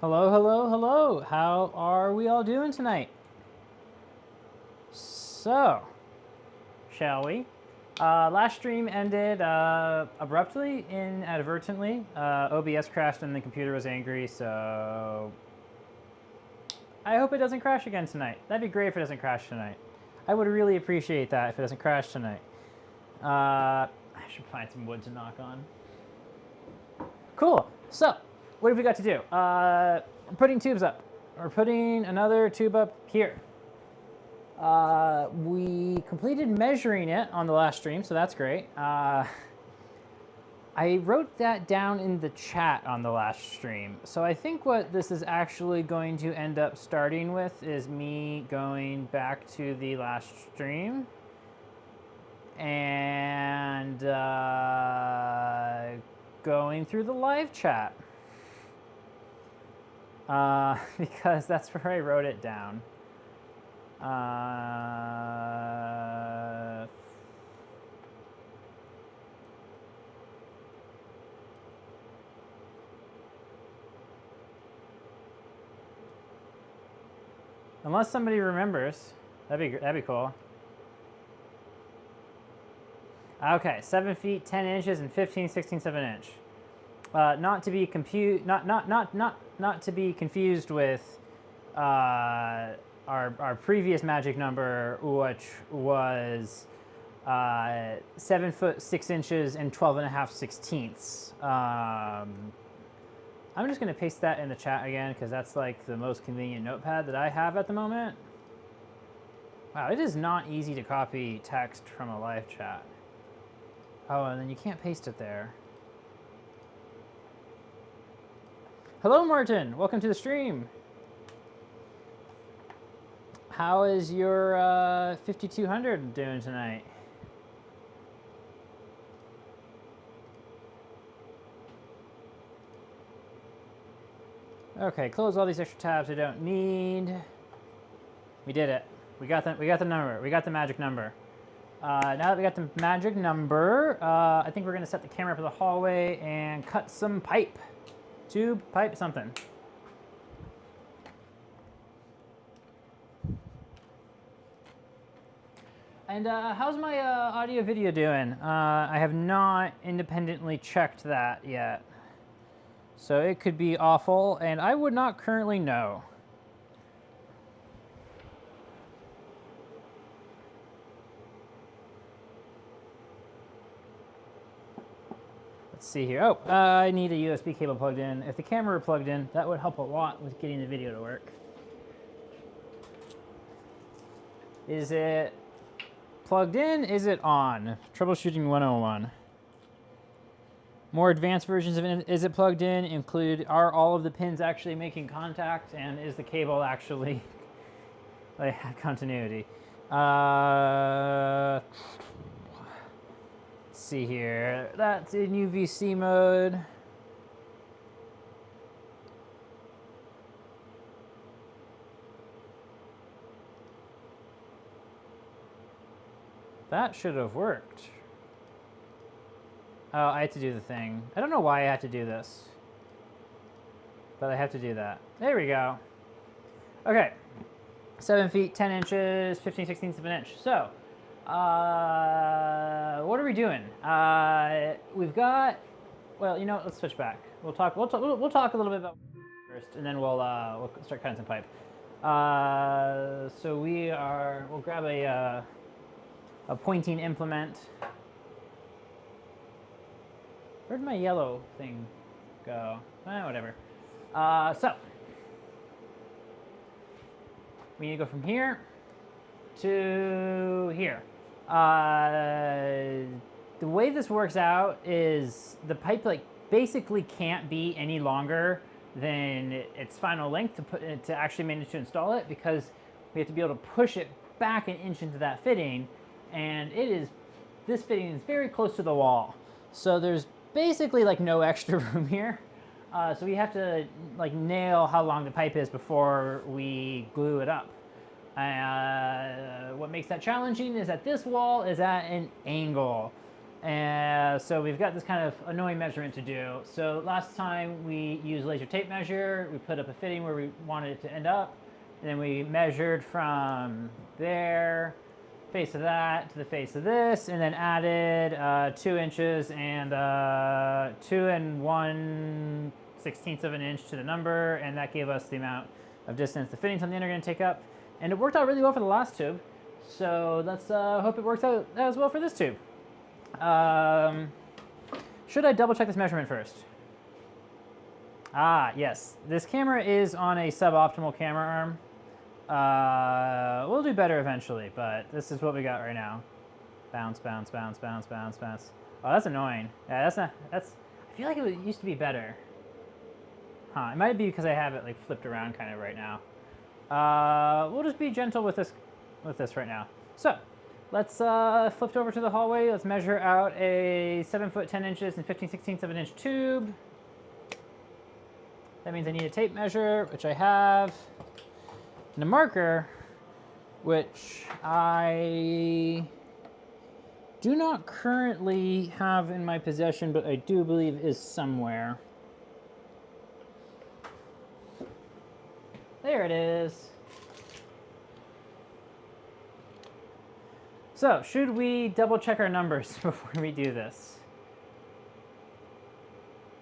Hello, hello, hello. How are we all doing tonight? So, shall we? Last stream ended abruptly, inadvertently. OBS crashed and the computer was angry, so I hope it doesn't crash again tonight. That'd be great if it doesn't crash tonight. I would really appreciate that if it doesn't crash tonight. I should find some wood to knock on. Cool. So, what have we got to do? We're putting tubes up. We're putting another tube up here. We completed measuring it on the last stream, so that's great. I wrote that down in the chat on the last stream. So I think what this is actually going to end up starting with is me going back to the last stream and going through the live chat. Because that's where I wrote it down. Unless somebody remembers, that'd be cool. Okay, 7 feet 10 inches and 15, 16, 7 inch. Not to be confused with our previous magic number, which was 7 foot 6 inches and 12.5 16ths. I'm just gonna paste that in the chat again because that's like the most convenient notepad that I have at the moment. Wow, it is not easy to copy text from a live chat. Oh, and then you can't paste it there. Hello, Martin. Welcome to the stream. How is your 5200 doing tonight? Okay, close all these extra tabs I don't need. We did it. We got the number. We got the magic number. Now that we got the magic number, I think we're gonna set the camera up in the hallway and cut some pipe. Tube, pipe, something. And how's my audio video doing? I have not independently checked that yet. So it could be awful, and I would not currently know. Let's see here. Oh, I need a USB cable plugged in. If the camera were plugged in, that would help a lot with getting the video to work. Is it plugged in? Is it on? Troubleshooting 101. More advanced versions of it. Is it plugged in? Are all of the pins actually making contact? And is the cable actually like continuity? Let's see here. That's in UVC mode. That should have worked. Oh, I have to do the thing. I don't know why I have to do this, but I have to do that. There we go. Okay, 7 feet, 10 inches, 15, 16ths of an inch. So, what are we doing? We've got, well, you know what, let's switch back. We'll talk a little bit about first, and then we'll start cutting some pipe. So we'll grab a pointing implement. Where'd my yellow thing go? Whatever. So we need to go from here to here. The way this works out is the pipe basically can't be any longer than its final length to actually manage to install it, because we have to be able to push it back an inch into that fitting, and this fitting is very close to the wall. So there's basically no extra room here. So we have to nail how long the pipe is before we glue it up. What makes that challenging is that this wall is at an angle. So we've got this kind of annoying measurement to do. So last time we used laser tape measure, we put up a fitting where we wanted it to end up, and then we measured from there, face of that to the face of this, and then added 2 inches and 2 1/16 of an inch to the number, and that gave us the amount of distance the fittings on the end are going to take up. And it worked out really well for the last tube, so let's hope it works out as well for this tube. Should I double check this measurement first? Ah, yes. This camera is on a suboptimal camera arm. We'll do better eventually, but this is what we got right now. Bounce, bounce, bounce, bounce, bounce, bounce. Oh, that's annoying. Yeah, I feel like it used to be better. Huh, it might be because I have it flipped around kind of right now. We'll just be gentle with this right now. So, Let's flip over to the hallway. Let's measure out a 7 foot 10 inches and 15/16 of an inch tube. That means I need a tape measure, which I have, and a marker, which I do not currently have in my possession, but I do believe is somewhere. There it is. So, should we double check our numbers before we do this?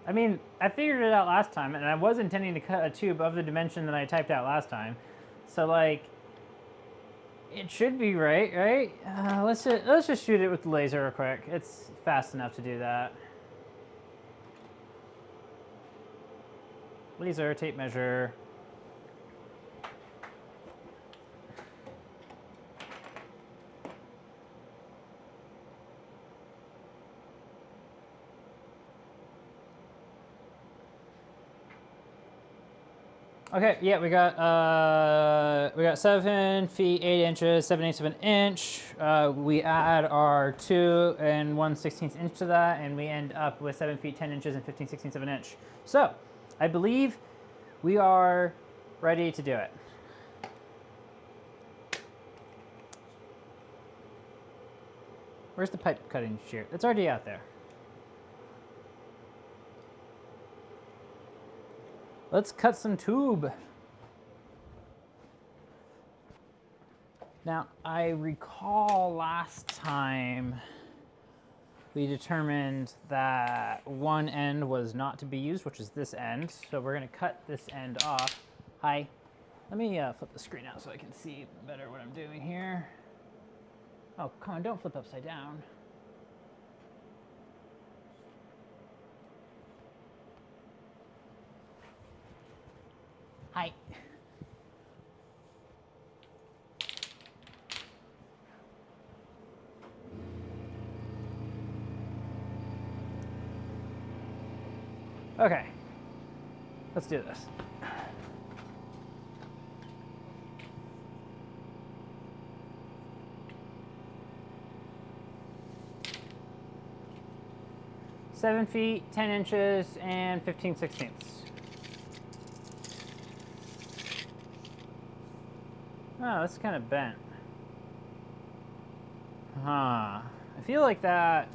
I mean, I figured it out last time, and I was intending to cut a tube of the dimension that I typed out last time. So, like, it should be right? Let's just shoot it with the laser real quick. It's fast enough to do that. Laser, tape measure. Okay, yeah, we got 7 feet 8 inches, 7/8 of an inch. We add our 2 and 1/16 inch to that, and we end up with 7 feet 10 inches and 15/16 of an inch. So, I believe we are ready to do it. Where's the pipe cutting shear? It's already out there. Let's cut some tube. Now, I recall last time we determined that one end was not to be used, which is this end. So we're gonna cut this end off. Hi, let me flip the screen out so I can see better what I'm doing here. Oh, come on, don't flip upside down. Hi. Okay, let's do this. Seven feet, 10 inches, and 15/16. Oh, that's kind of bent. Huh. I feel like that.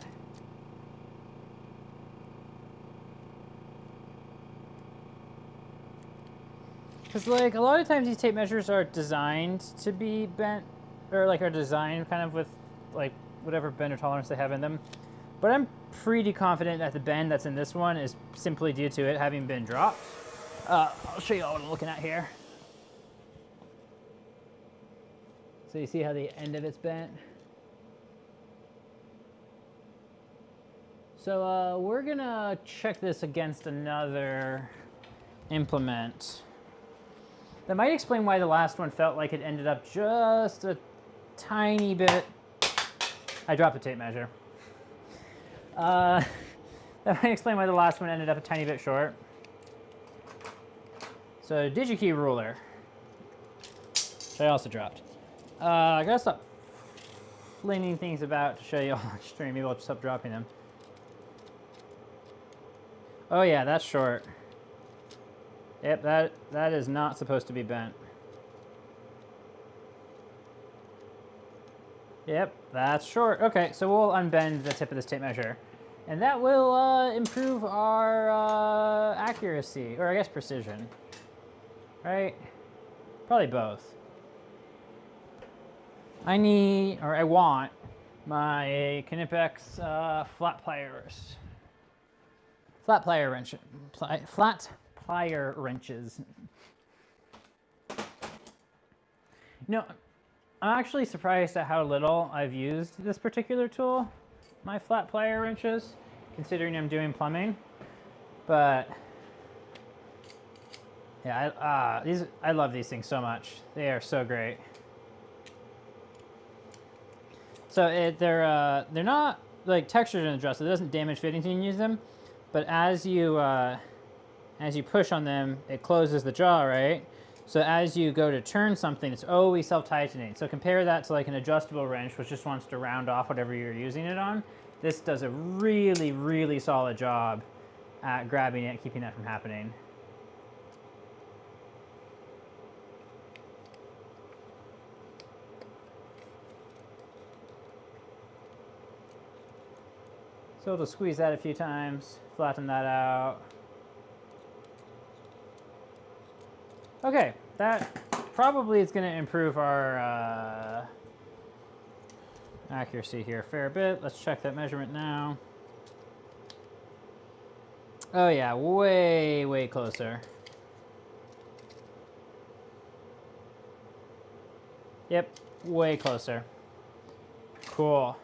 Because, like, a lot of times these tape measures are designed to be bent, or, like, are designed kind of with, like, whatever bend or tolerance they have in them. But I'm pretty confident that the bend that's in this one is simply due to it having been dropped. I'll show you all what I'm looking at here. So you see how the end of it's bent? So we're gonna check this against another implement. That might explain why the last one felt like it ended up just a tiny bit. I dropped the tape measure. That might explain why the last one ended up a tiny bit short. So DigiKey ruler, which I also dropped. I gotta stop flinging things about to show you all on stream. Maybe I'll just stop dropping them. Oh yeah, that's short. Yep, that is not supposed to be bent. Yep, that's short. Okay, so we'll unbend the tip of this tape measure. And that will improve our accuracy, or I guess precision. Right? Probably both. I want my Knipex flat pliers. Flat plier wrenches. No, I'm actually surprised at how little I've used this particular tool, my flat plier wrenches, considering I'm doing plumbing. But yeah, I love these things so much. They are so great. So they're not like textured in the dress, so it doesn't damage fittings when you use them. But as you push on them, it closes the jaw, right? So as you go to turn something, it's always self-tightening. So compare that to like an adjustable wrench, which just wants to round off whatever you're using it on. This does a really, really solid job at grabbing it, keeping that from happening. So we'll squeeze that a few times, flatten that out. Okay, that probably is going to improve our accuracy here a fair bit. Let's check that measurement now. Oh yeah, way, way closer. Yep, way closer. Cool.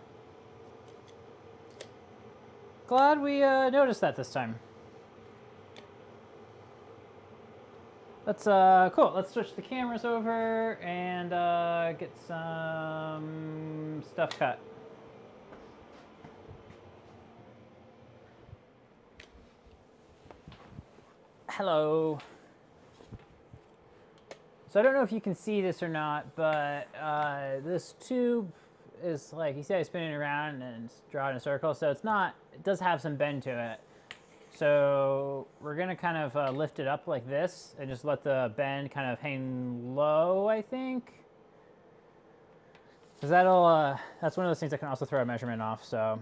Glad we noticed that this time. Let's cool. Let's switch the cameras over and get some stuff cut. Hello. So I don't know if you can see this or not, but this tube is like, you see how spinning around and draw in a circle, so it's not, it does have some bend to it. So we're gonna kind of lift it up like this and just let the bend kind of hang low, I think. Because that'll, that's one of those things that can also throw a measurement off, so.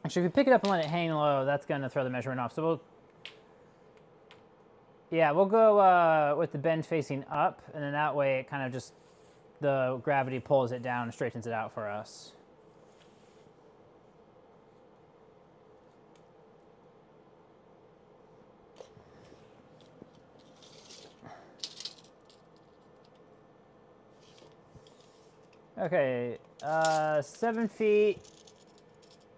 Actually, if you pick it up and let it hang low, that's gonna throw the measurement off. So we'll, yeah, we'll go with the bend facing up, and then that way it kind of just, the gravity pulls it down and straightens it out for us. Okay, 7 feet,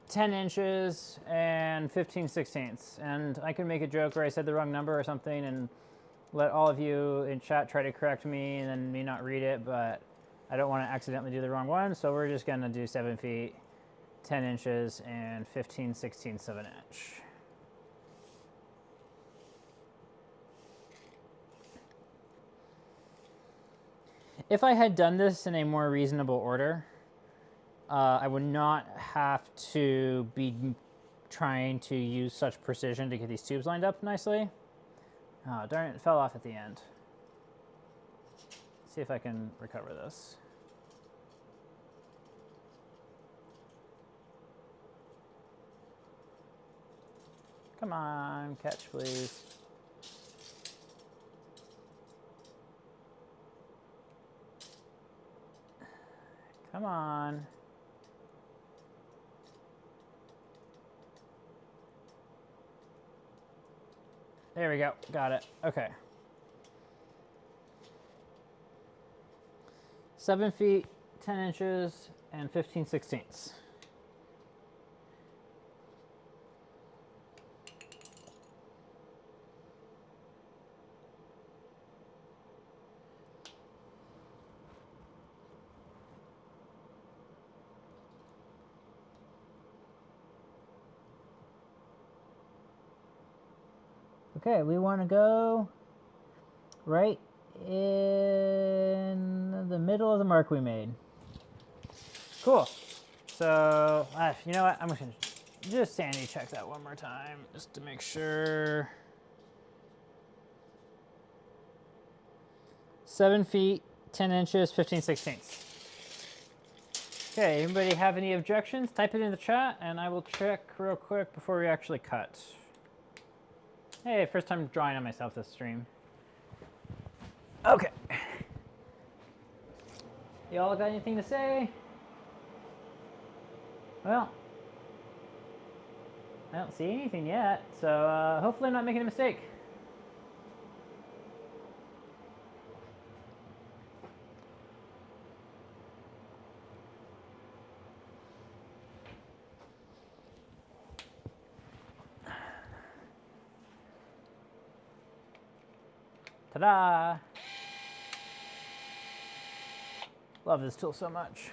10 inches, and 15/16. And I can make a joke where I said the wrong number or something and let all of you in chat try to correct me and then me not read it, but I don't want to accidentally do the wrong one, so we're just gonna do 7 feet, 10 inches, and 15/16 of an inch. If I had done this in a more reasonable order, I would not have to be trying to use such precision to get these tubes lined up nicely. Oh, darn it, it fell off at the end. Let's see if I can recover this. Come on, catch please. Come on. There we go, got it, okay. 7 feet, 10 inches, and 15/16. Okay, we want to go right in the middle of the mark we made. Cool. So, you know what? I'm just going to just sanity check that one more time just to make sure. 7 feet, 10 inches, 15/16. Okay, anybody have any objections? Type it in the chat and I will check real quick before we actually cut. Hey, first time drawing on myself this stream. Okay. Y'all got anything to say? Well, I don't see anything yet, so hopefully I'm not making a mistake. Ta-da! Love this tool so much.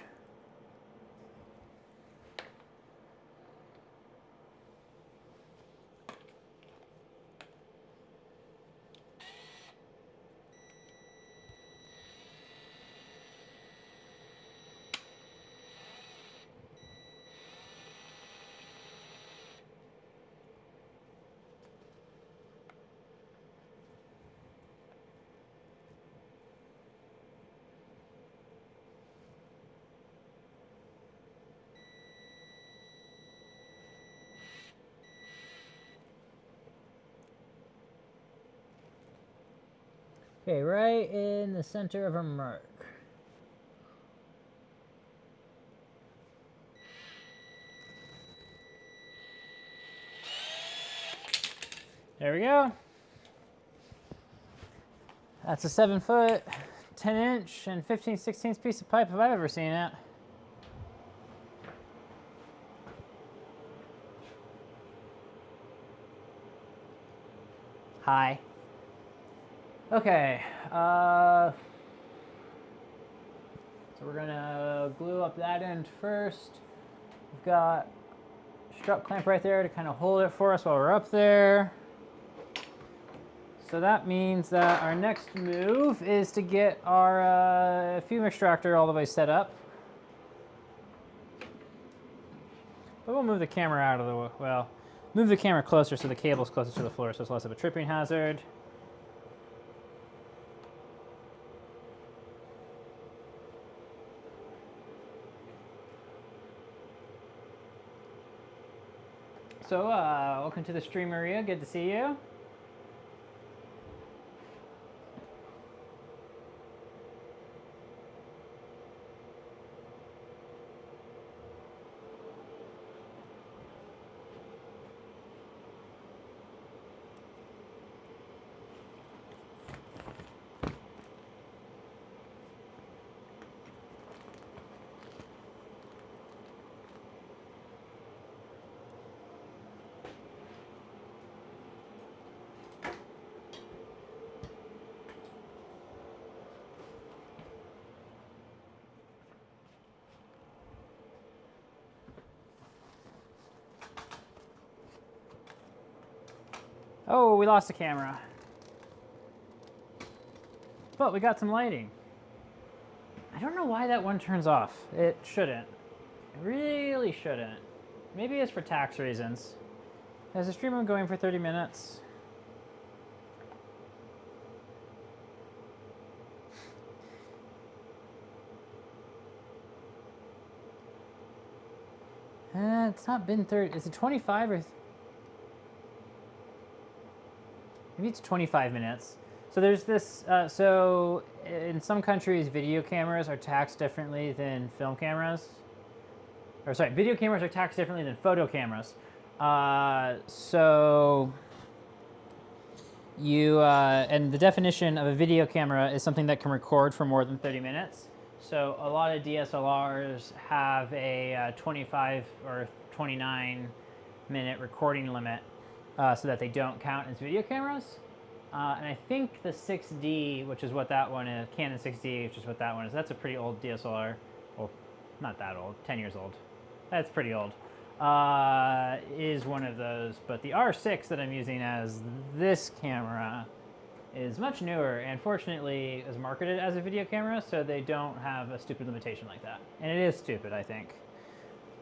Okay, right in the center of our mark. There we go. That's a 7 foot, 10 inch, and 15/16 piece of pipe if I've ever seen it. Hi. Okay. So we're gonna glue up that end first. We've got a strut clamp right there to kind of hold it for us while we're up there. So that means that our next move is to get our fume extractor all the way set up. But we'll move the camera out of the way. Well, move the camera closer so the cable's closer to the floor so it's less of a tripping hazard. So, welcome to the stream, Maria. Good to see you. Oh, we lost the camera. But we got some lighting. I don't know why that one turns off. It shouldn't. It really shouldn't. Maybe it's for tax reasons. Has the stream been going for 30 minutes? It's not been 30. Is it 25 or... Maybe it's 25 minutes. So there's this, so in some countries, video cameras are taxed differently than film cameras. Or sorry, video cameras are taxed differently than photo cameras. So you, and the definition of a video camera is something that can record for more than 30 minutes. So a lot of DSLRs have a 25 or 29 minute recording limit so that they don't count as video cameras. And I think the 6D, which is what that one is, Canon 6D, which is what that one is, that's a pretty old DSLR. Well, not that old, 10 years old. That's pretty old. Is one of those. But the R6 that I'm using as this camera is much newer and fortunately is marketed as a video camera, so they don't have a stupid limitation like that. And it is stupid, I think.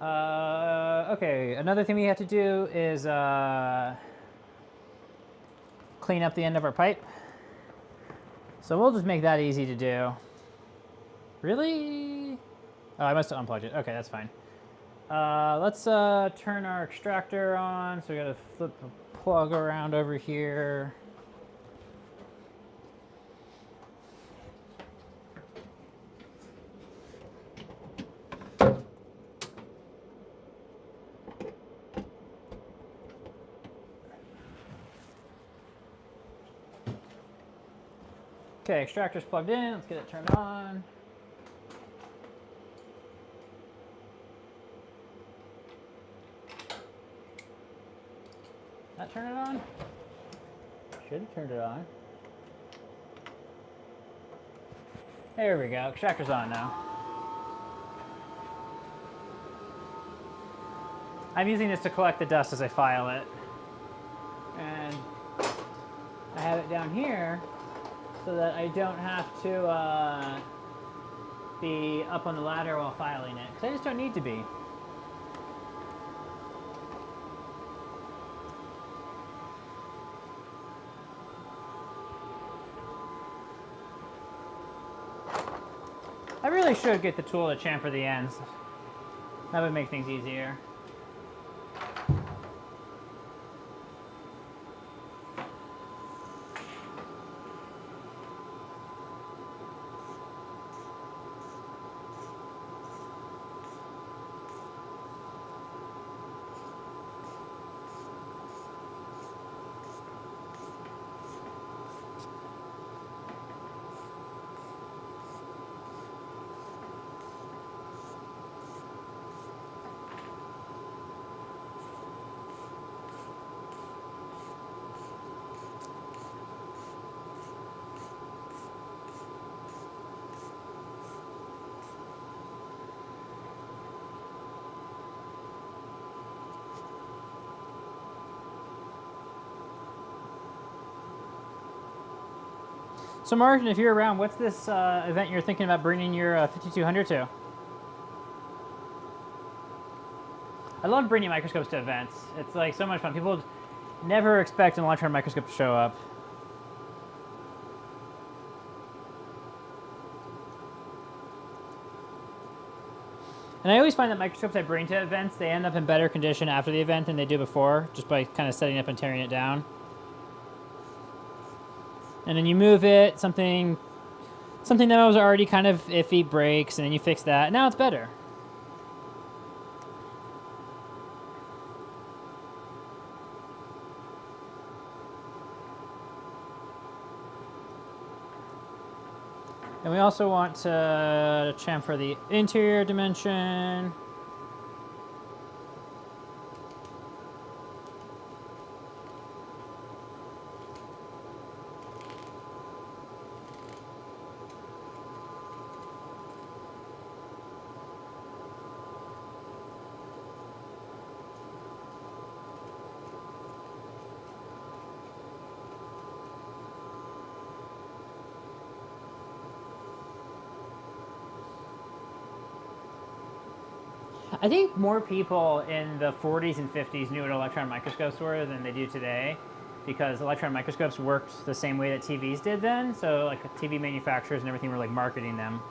Okay, another thing we have to do is clean up the end of our pipe. So we'll just make that easy to do. Really? Oh, I must have unplugged it. Okay, that's fine. Let's turn our extractor on. So we gotta flip the plug around over here. Okay, extractor's plugged in. Let's get it turned on. That turn it on? Should have turned it on. There we go. Extractor's on now. I'm using this to collect the dust as I file it. And I have it down here so that I don't have to be up on the ladder while filing it, because I just don't need to be. I really should get the tool to chamfer the ends. That would make things easier. So Martin, if you're around, what's this event you're thinking about bringing your 5200 to? I love bringing microscopes to events. It's like so much fun. People never expect an electron microscope to show up. And I always find that microscopes I bring to events, they end up in better condition after the event than they do before, just by kind of setting up and tearing it down. And then you move it, something that was already kind of iffy breaks, and then you fix that. Now it's better. And we also want to chamfer the interior dimension. I think more people in the 40s and 50s knew what electron microscopes were than they do today, because electron microscopes worked the same way that TVs did then. So like TV manufacturers and everything were like marketing them.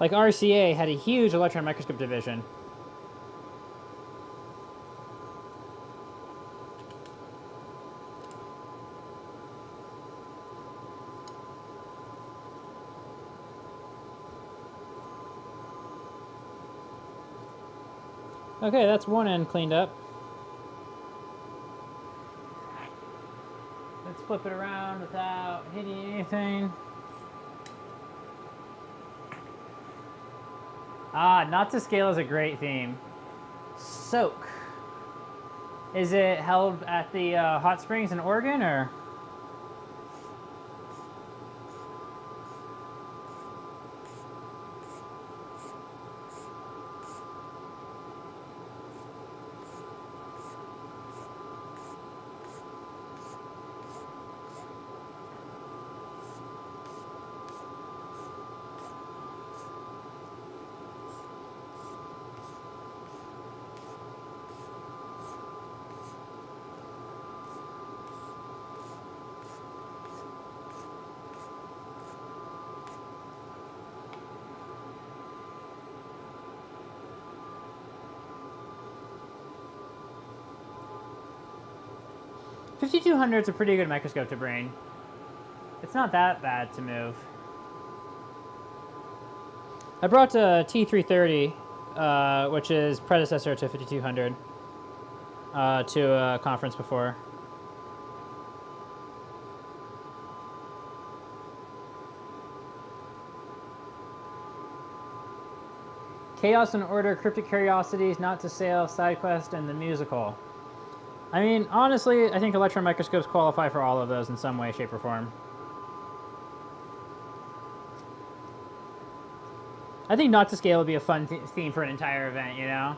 Like RCA had a huge electron microscope division. Okay, that's one end cleaned up. Let's flip it around without hitting anything. Ah, not to scale is a great theme. Soak. Is it held at the hot springs in Oregon, or? $5,200 is a pretty good microscope to bring. It's not that bad to move. I brought a T330, which is predecessor to 5200, to a conference before. Chaos and Order, Cryptic Curiosities, Not to Sale, Side Quest, and the Musical. I mean, honestly, I think electron microscopes qualify for all of those in some way, shape, or form. I think Not to Scale would be a fun theme for an entire event, you know?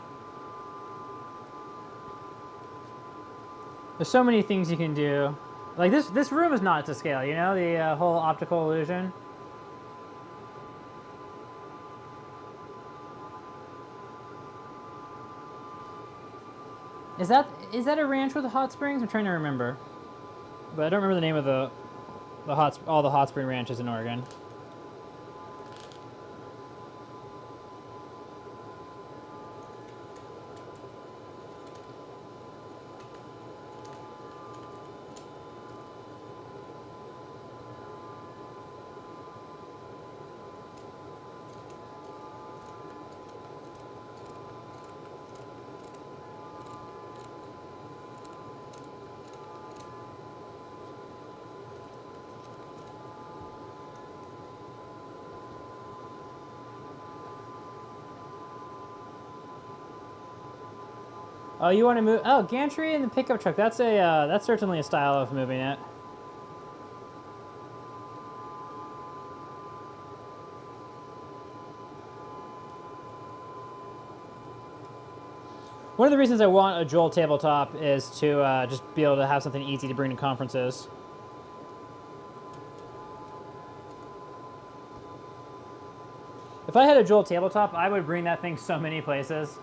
There's so many things you can do. Like, this room is Not to Scale, you know? The whole optical illusion. Is that a ranch with the hot springs? I'm trying to remember, but I don't remember the name of all the hot spring ranches in Oregon. Oh, you want to move? Oh, gantry and the pickup truck. That's certainly a style of moving it. One of the reasons I want a Joel tabletop is to just be able to have something easy to bring to conferences. If I had a Joel tabletop, I would bring that thing so many places.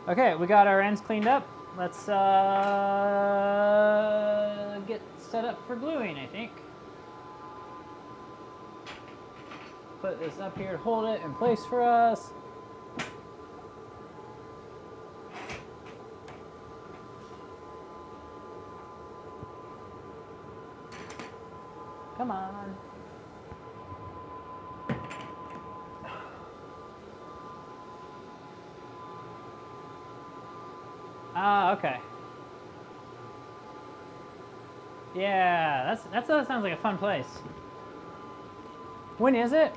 Okay, we got our ends cleaned up. Let's get set up for gluing, I think. Put this up here to hold it in place for us. Come on. Ah, okay. Yeah, that sounds like a fun place. When is it?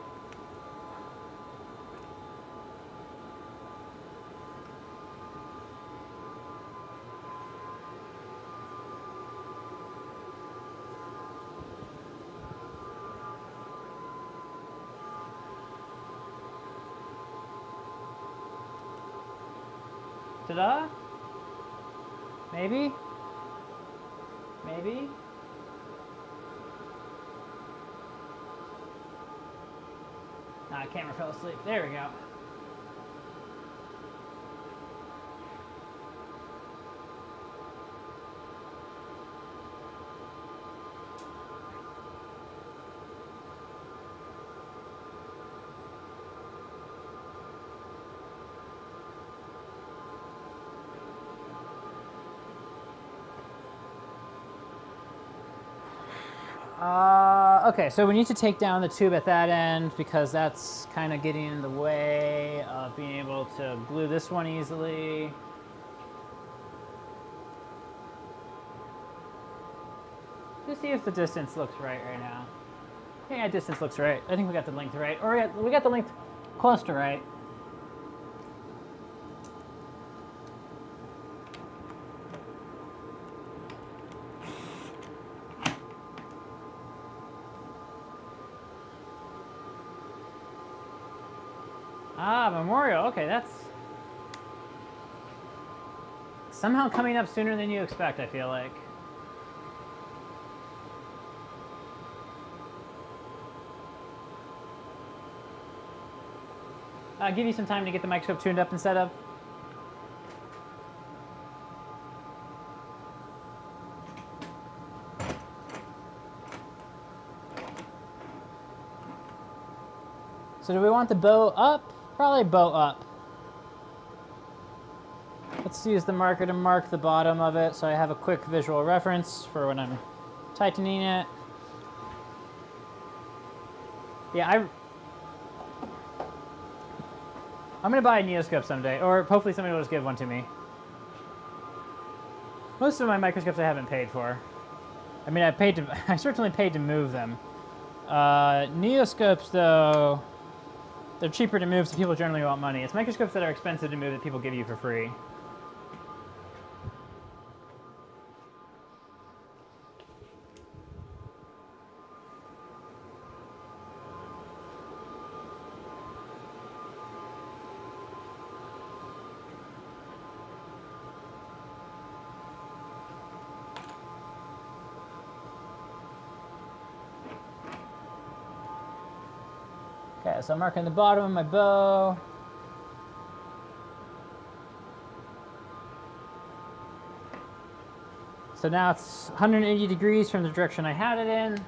Ta-da? Maybe? Maybe? Ah, camera fell asleep. There we go. Okay, so we need to take down the tube at that end because that's kind of getting in the way of being able to glue this one easily. Just see if the distance looks right now. Yeah, distance looks right. I think we got the length right. Or we got the length close to right. Ah, Memorial. Okay, that's somehow coming up sooner than you expect, I feel like. Give you some time to get the microscope tuned up and set up. So do we want the bow up? Probably bow up. Let's use the marker to mark the bottom of it so I have a quick visual reference for when I'm tightening it. Yeah, I'm gonna buy a neoscope someday, or hopefully somebody will just give one to me. Most of my microscopes I haven't paid for. I mean, I certainly paid to move them. Neoscopes, though, they're cheaper to move, so people generally want money. It's microscopes that are expensive to move that people give you for free. Okay, so I'm marking the bottom of my bow. So now it's 180 degrees from the direction I had it in.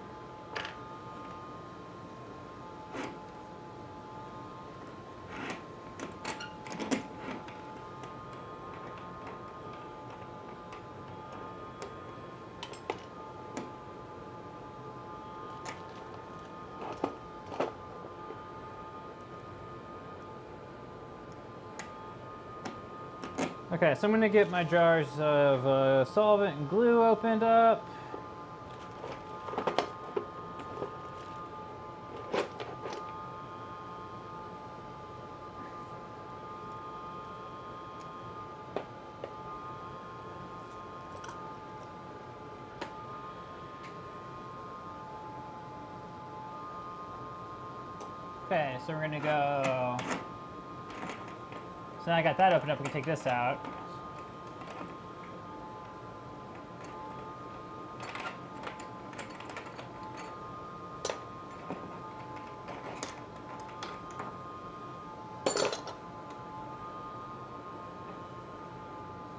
Okay, so I'm gonna get my jars of solvent and glue opened up. Okay, so we're gonna go. So now I got that opened up, we can take this out.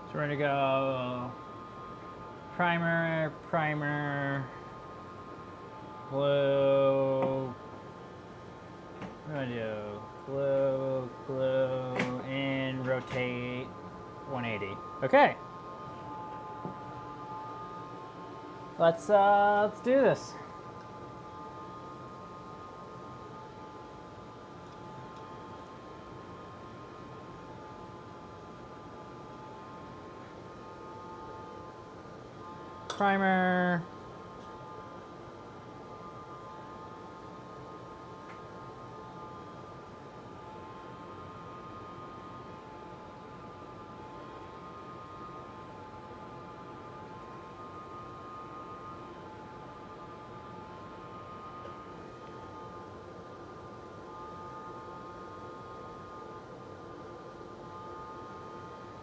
So we're gonna go primer, primer, glue. What do I do? Glue, glue, and rotate 180. Okay. Let's do this. Primer.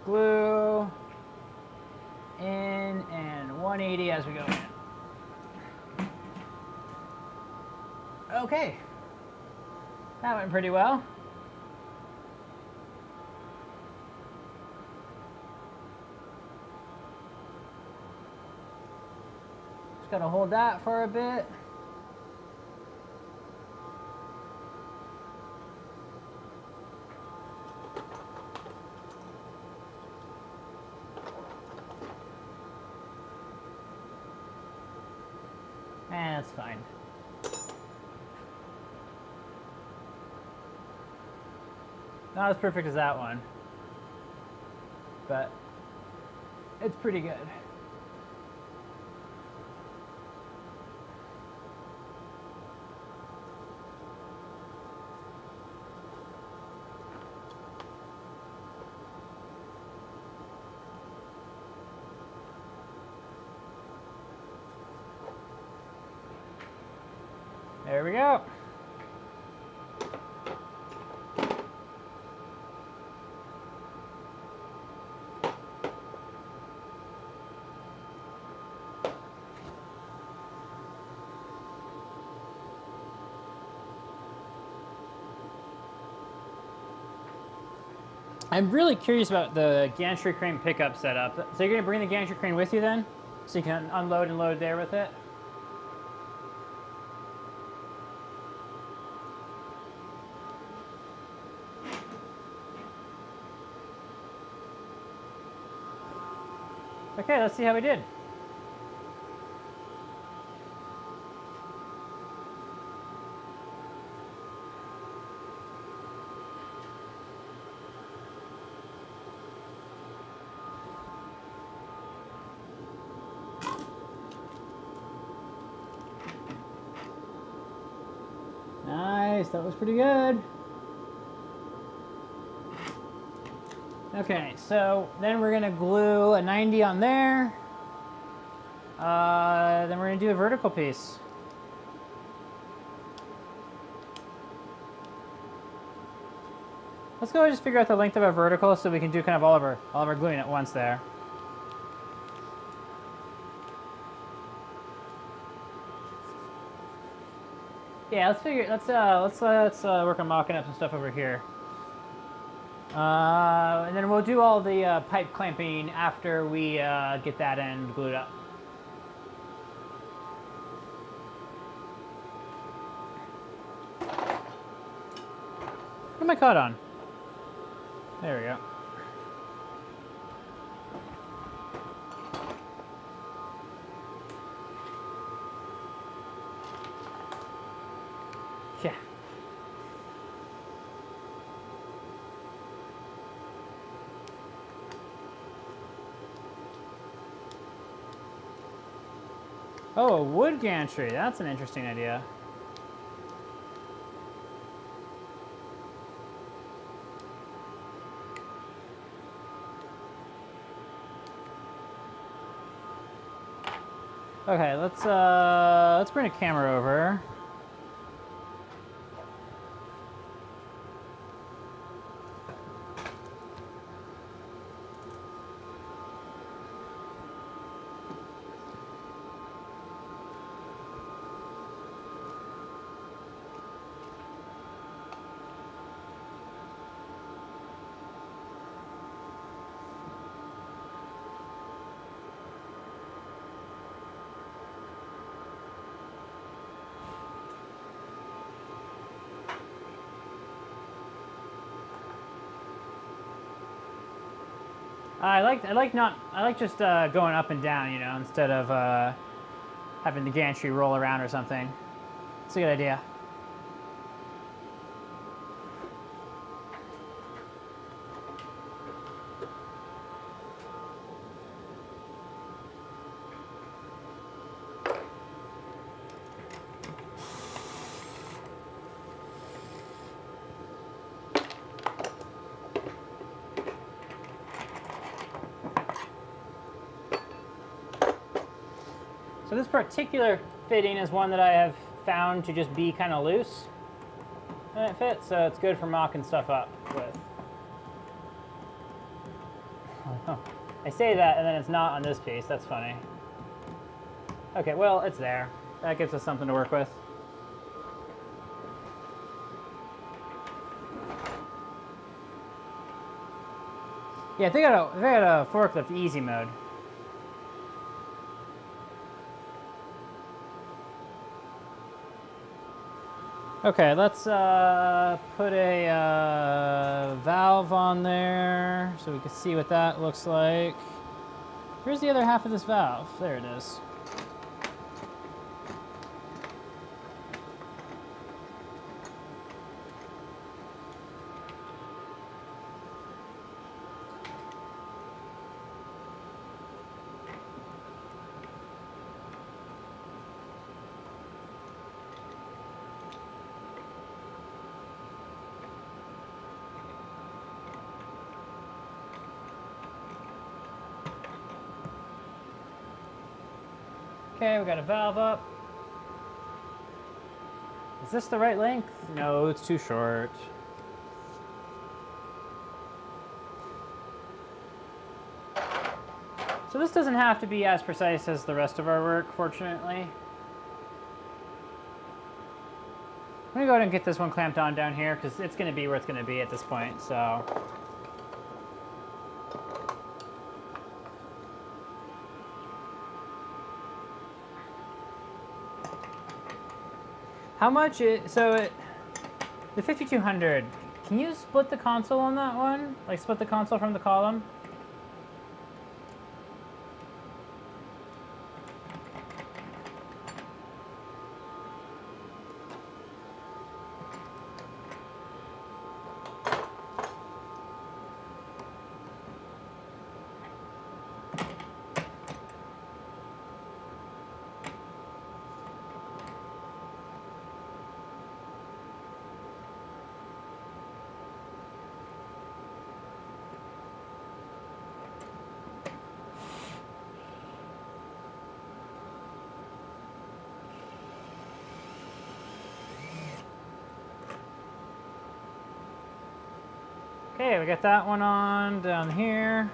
Glue in and 180 as we go in. Okay, that went pretty well. Just gotta hold that for a bit. And that's fine. Not as perfect as that one, but it's pretty good. There we go. I'm really curious about the gantry crane pickup setup. So you're gonna bring the gantry crane with you then? So you can unload and load there with it? Okay, let's see how we did. Nice, that was pretty good. Okay, so then we're gonna glue a 90 on there. Then we're gonna do a vertical piece. Let's go ahead and just figure out the length of our vertical so we can do kind of all of our gluing at once there. Yeah, let's work on mocking up some stuff over here. And then we'll do all the pipe clamping after we get that end glued up. What am I caught on? There we go. Yeah. Oh, a wood gantry. That's an interesting idea. Okay, let's bring a camera over. I like just going up and down, you know, instead of having the gantry roll around or something. It's a good idea. So this particular fitting is one that I have found to just be kind of loose and it fits, so it's good for mocking stuff up with. Oh, I say that and then it's not on this piece, that's funny. Okay, well, it's there. That gives us something to work with. Yeah, they got a forklift easy mode. Okay, let's put a valve on there so we can see what that looks like. Where's the other half of this valve? There it is. Okay, we got a valve up. Is this the right length? No, it's too short. So this doesn't have to be as precise as the rest of our work, fortunately. I'm gonna go ahead and get this one clamped on down here because it's gonna be where it's gonna be at this point, so. How much the 5200, can you split the console on that one? Like split the console from the column? Okay, we got that one on down here.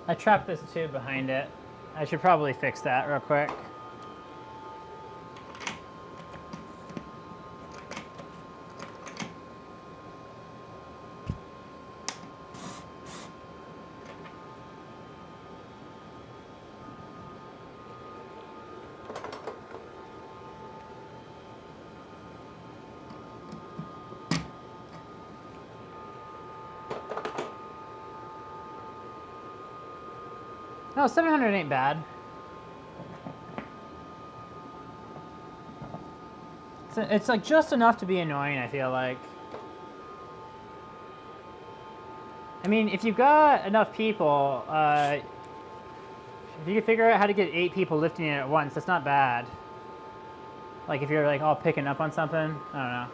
I trapped this tube behind it. I should probably fix that real quick. No, 700 ain't bad. It's like just enough to be annoying, I feel like. I mean, if you've got enough people, if you can figure out how to get 8 people lifting it at once, that's not bad. Like if you're like all picking up on something, I don't know.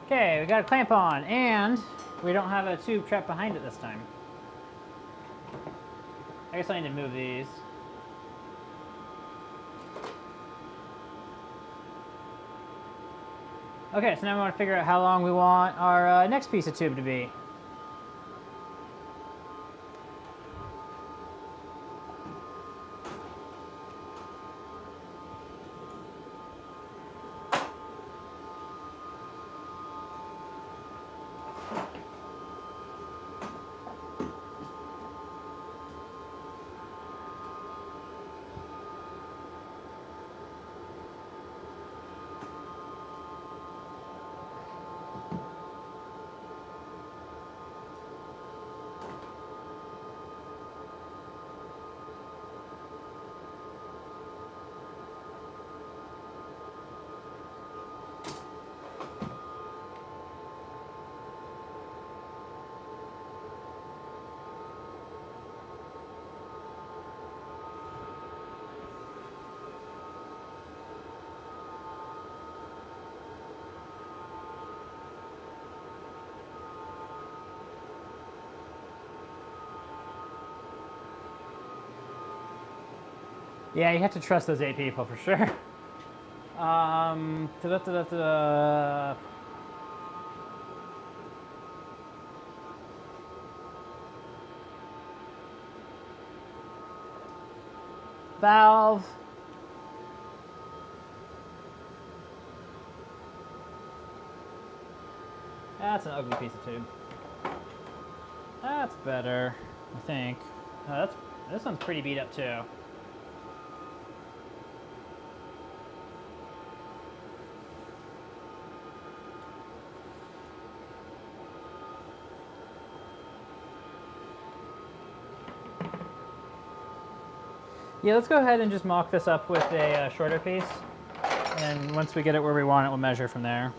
Okay, we got a clamp on, and we don't have a tube trapped behind it this time. I guess I need to move these. Okay, so now we want to figure out how long we want our next piece of tube to be. Yeah, you have to trust those 8 people for sure. Valve. That's an ugly piece of tube. That's better, I think. This one's pretty beat up too. Yeah, let's go ahead and just mock this up with a shorter piece. And once we get it where we want it, we'll measure from there.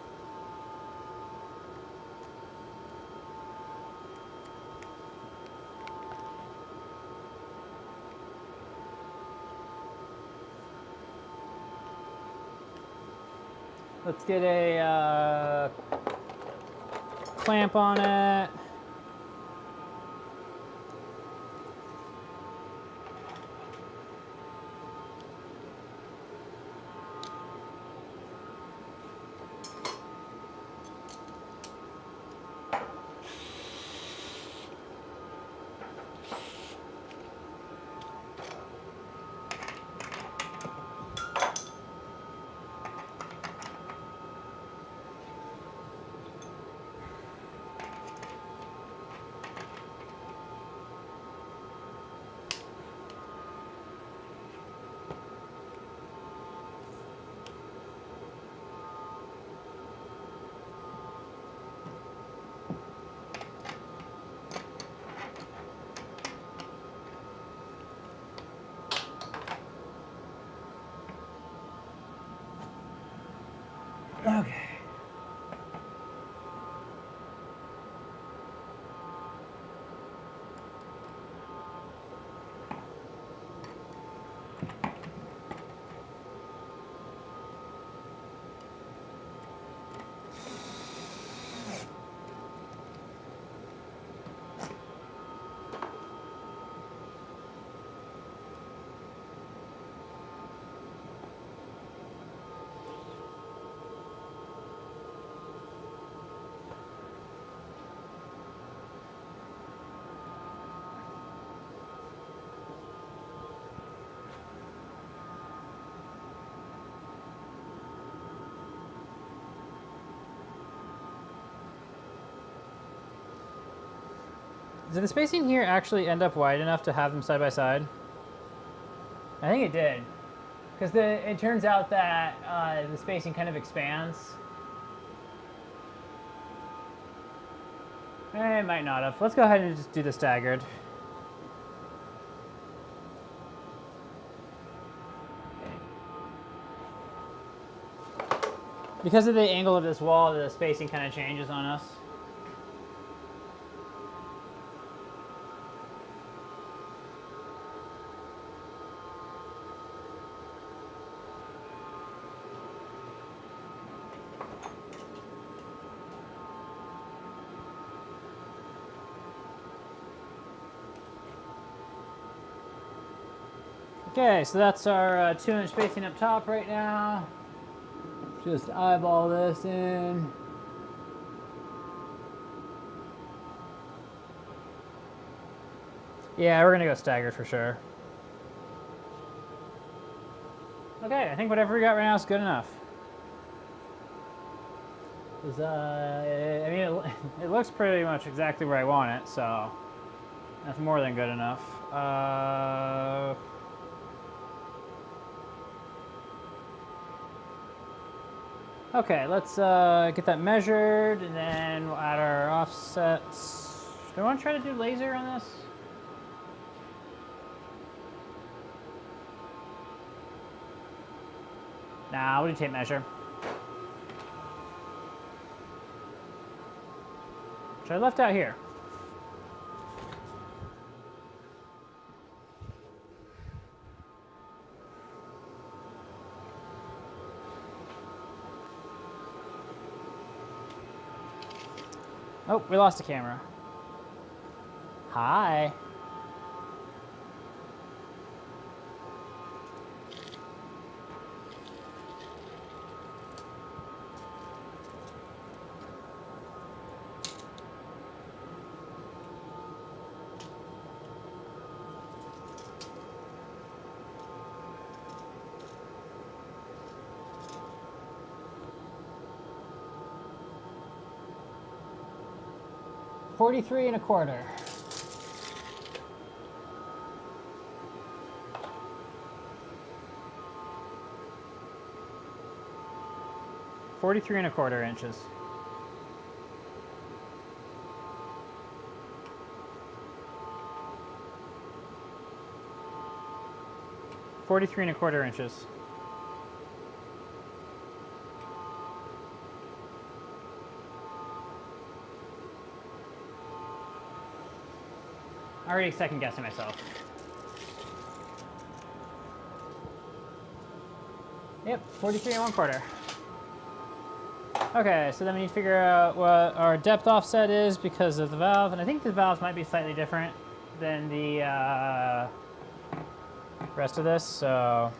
Let's get a clamp on it. Okay. Did the spacing here actually end up wide enough to have them side by side? I think it did. Because it turns out that the spacing kind of expands. It might not have. Let's go ahead and just do the staggered. Because of the angle of this wall, the spacing kind of changes on us. Okay, so that's our 2-inch spacing up top right now. Just eyeball this in. Yeah, we're gonna go staggered for sure. Okay, I think whatever we got right now is good enough. I mean, it looks pretty much exactly where I want it, so that's more than good enough. Okay, let's get that measured, and then we'll add our offsets. Do I want to try to do laser on this? Nah, we'll do tape measure. Which I left out here. Oh, we lost the camera. Hi. $43 1/4. $43 1/4 inches. $43 1/4 inches. Already second guessing myself. Yep, 43 1/4. Okay, so then we need to figure out what our depth offset is because of the valve, and I think the valves might be slightly different than the rest of this, so.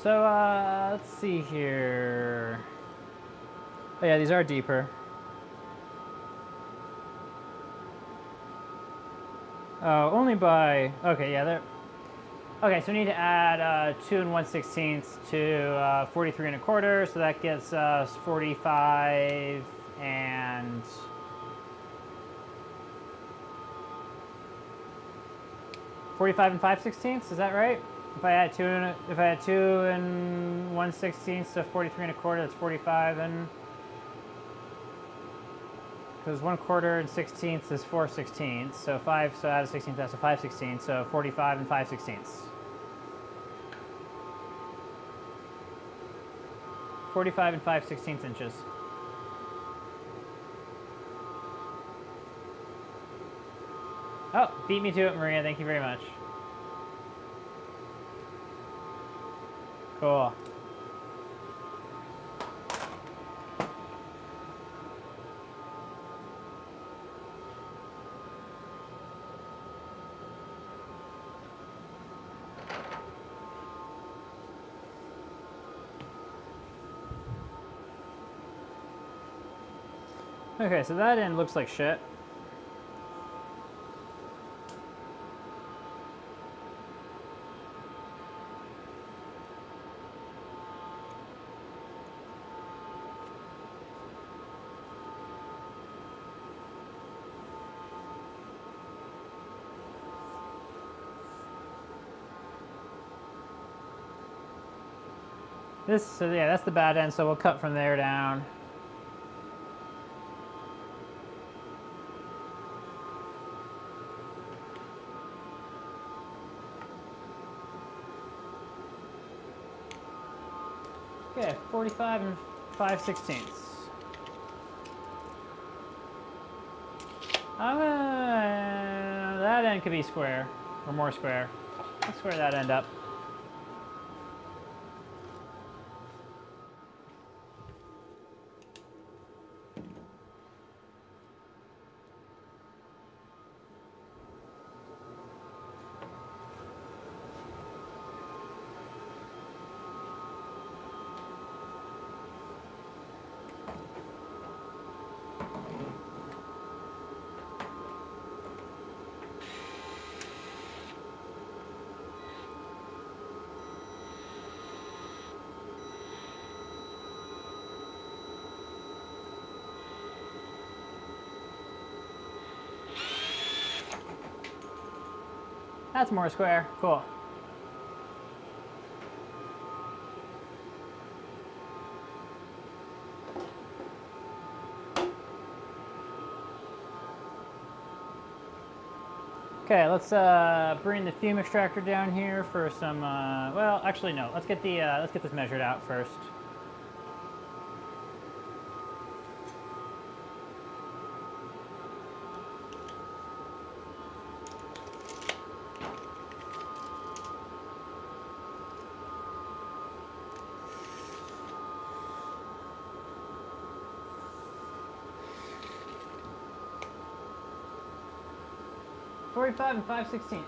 So, let's see here. Oh yeah, these are deeper. Oh, only by, okay, yeah, they're, okay, so we need to add 2 1/16 to 43 1/4, so that gets us 45 and 5/16, is that right? If I add 2 1/16 to 43 1/4, that's 45 and, because 1/4 and 16ths is 4/16, so 5, so add a 16th, that's a 5/16, so 45 and 5/16. 45 and 5/16 inches. Oh, beat me to it, Maria, thank you very much. Cool. Okay, so that end looks like shit. This, so yeah, that's the bad end, so we'll cut from there down. Okay, 45 and 5/16. That end could be square, or more square. Let's square that end up. That's more square. Cool. Okay, let's bring the fume extractor down here for some. Well, actually, no. Let's get this measured out first. $45 and 5/16.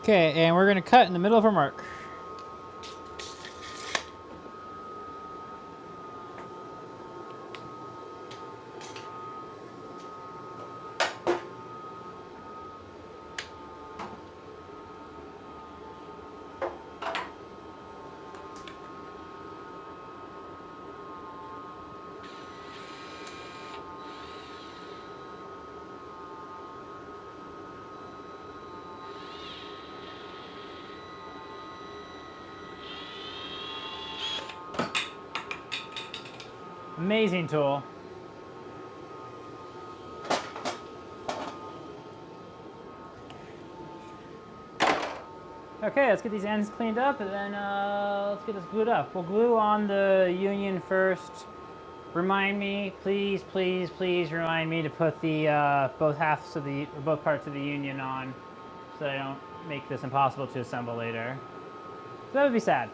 Okay, and we're gonna cut in the middle of our mark. Amazing tool. Okay, let's get these ends cleaned up, and then let's get this glued up. We'll glue on the union first. Remind me, please, please, please remind me to put the both halves of the, or both parts of the union on, so I don't make this impossible to assemble later. So that would be sad.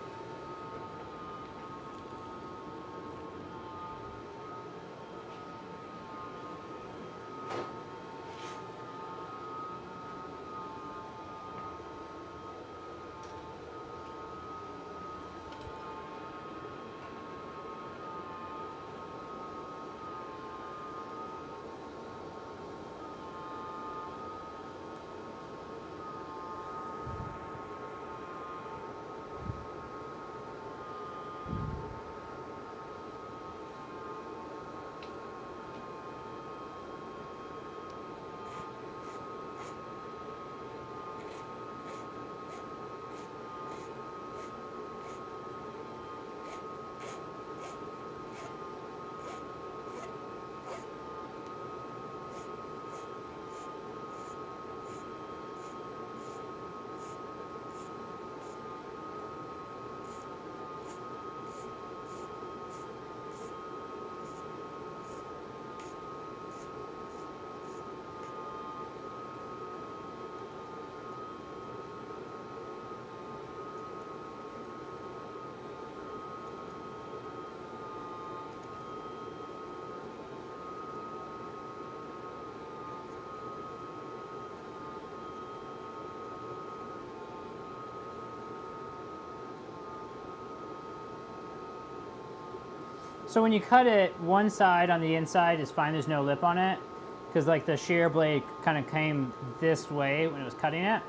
So when you cut it, one side on the inside is fine, there's no lip on it, because like the shear blade kind of came this way when it was cutting it.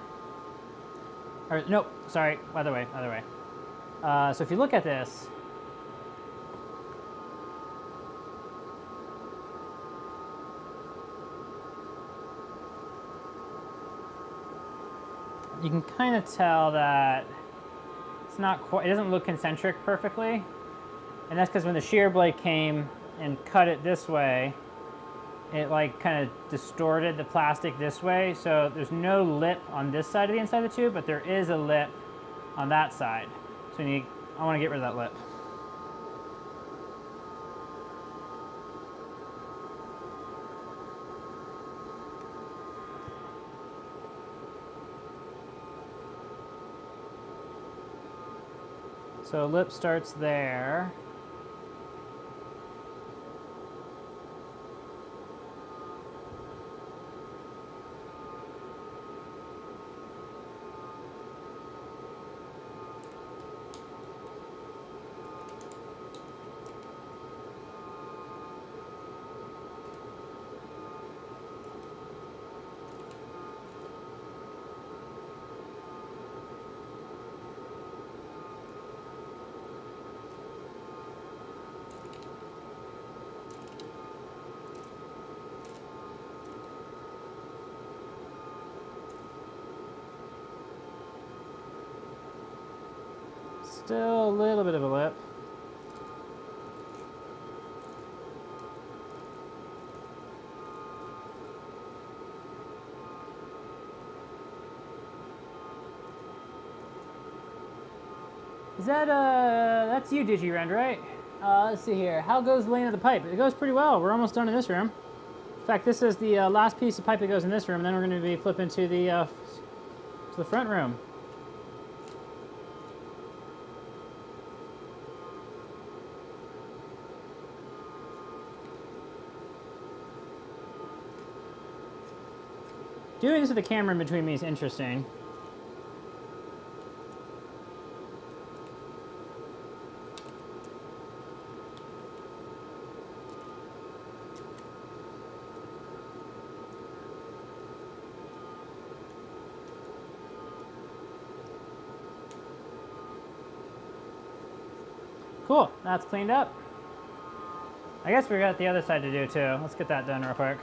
Or nope, sorry, other way, other way. So if you look at this, you can kind of tell that it's not quite, it doesn't look concentric perfectly. And that's because when the shear blade came and cut it this way, it like kind of distorted the plastic this way. So there's no lip on this side of the inside of the tube, but there is a lip on that side. So I want to get rid of that lip. So lip starts there. Still a little bit of a lip. Is that, that's you, DigiRend, right? Let's see here. How goes laying of the pipe? It goes pretty well. We're almost done in this room. In fact, this is the last piece of pipe that goes in this room, and then we're going to be flipping to the front room. Doing this with the camera in between me is interesting. Cool, that's cleaned up. I guess we got the other side to do too. Let's get that done real quick.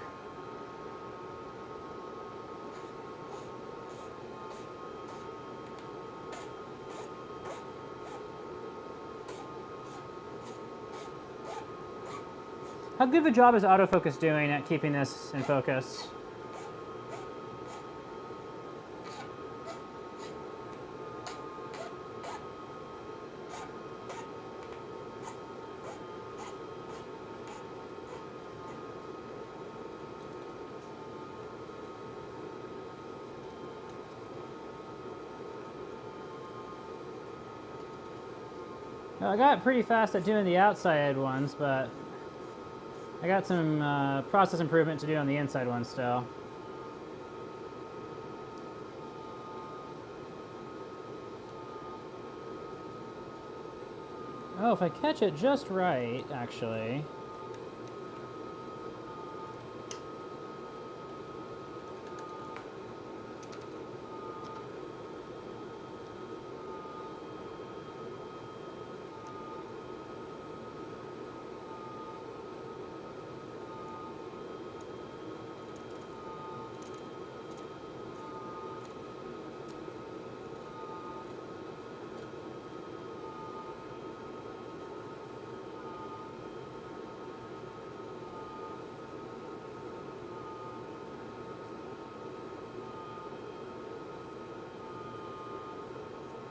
How good of a job is autofocus doing at keeping this in focus? Well, I got pretty fast at doing the outside ones, but I got some process improvement to do on the inside one still. Oh, if I catch it just right, actually.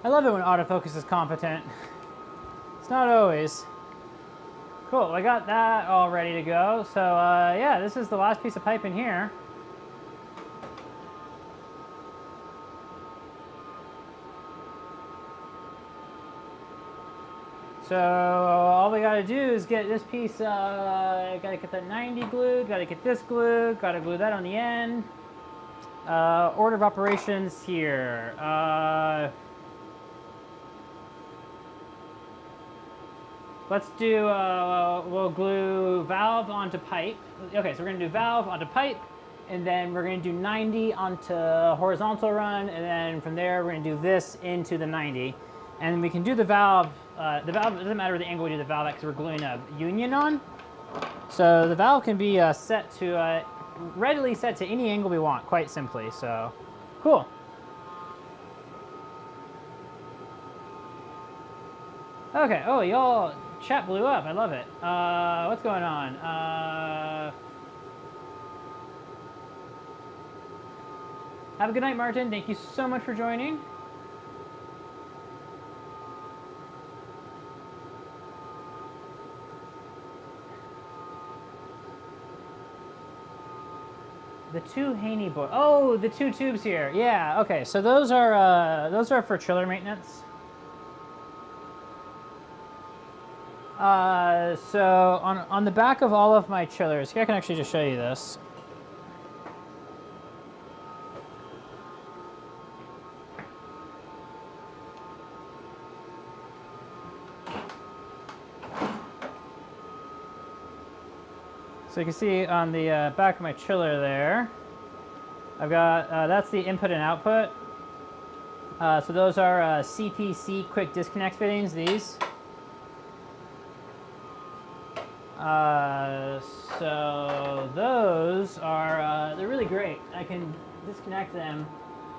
I love it when autofocus is competent. It's not always. Cool, I got that all ready to go. So yeah, this is the last piece of pipe in here. So all we gotta do is get this piece, gotta get that 90 glued, gotta get this glued, gotta glue that on the end. Order of operations here. Let's do, we'll glue valve onto pipe. Okay, so we're gonna do valve onto pipe, and then we're gonna do 90 onto horizontal run, and then from there we're gonna do this into the 90. And we can do the valve, it doesn't matter the angle we do the valve at because we're gluing a union on. So the valve can be set to, readily set to any angle we want, quite simply, so cool. Okay, oh, y'all, chat blew up, I love it. What's going on? Have a good night, Martin. Thank you so much for joining. The two Haney boy. Oh, the two tubes here. Yeah. Okay. So those are for chiller maintenance. So on the back of all of my chillers, here I can actually just show you this. So you can see on the back of my chiller there, I've got, that's the input and output. So those are CPC quick disconnect fittings, these. So those are, they're really great. I can disconnect them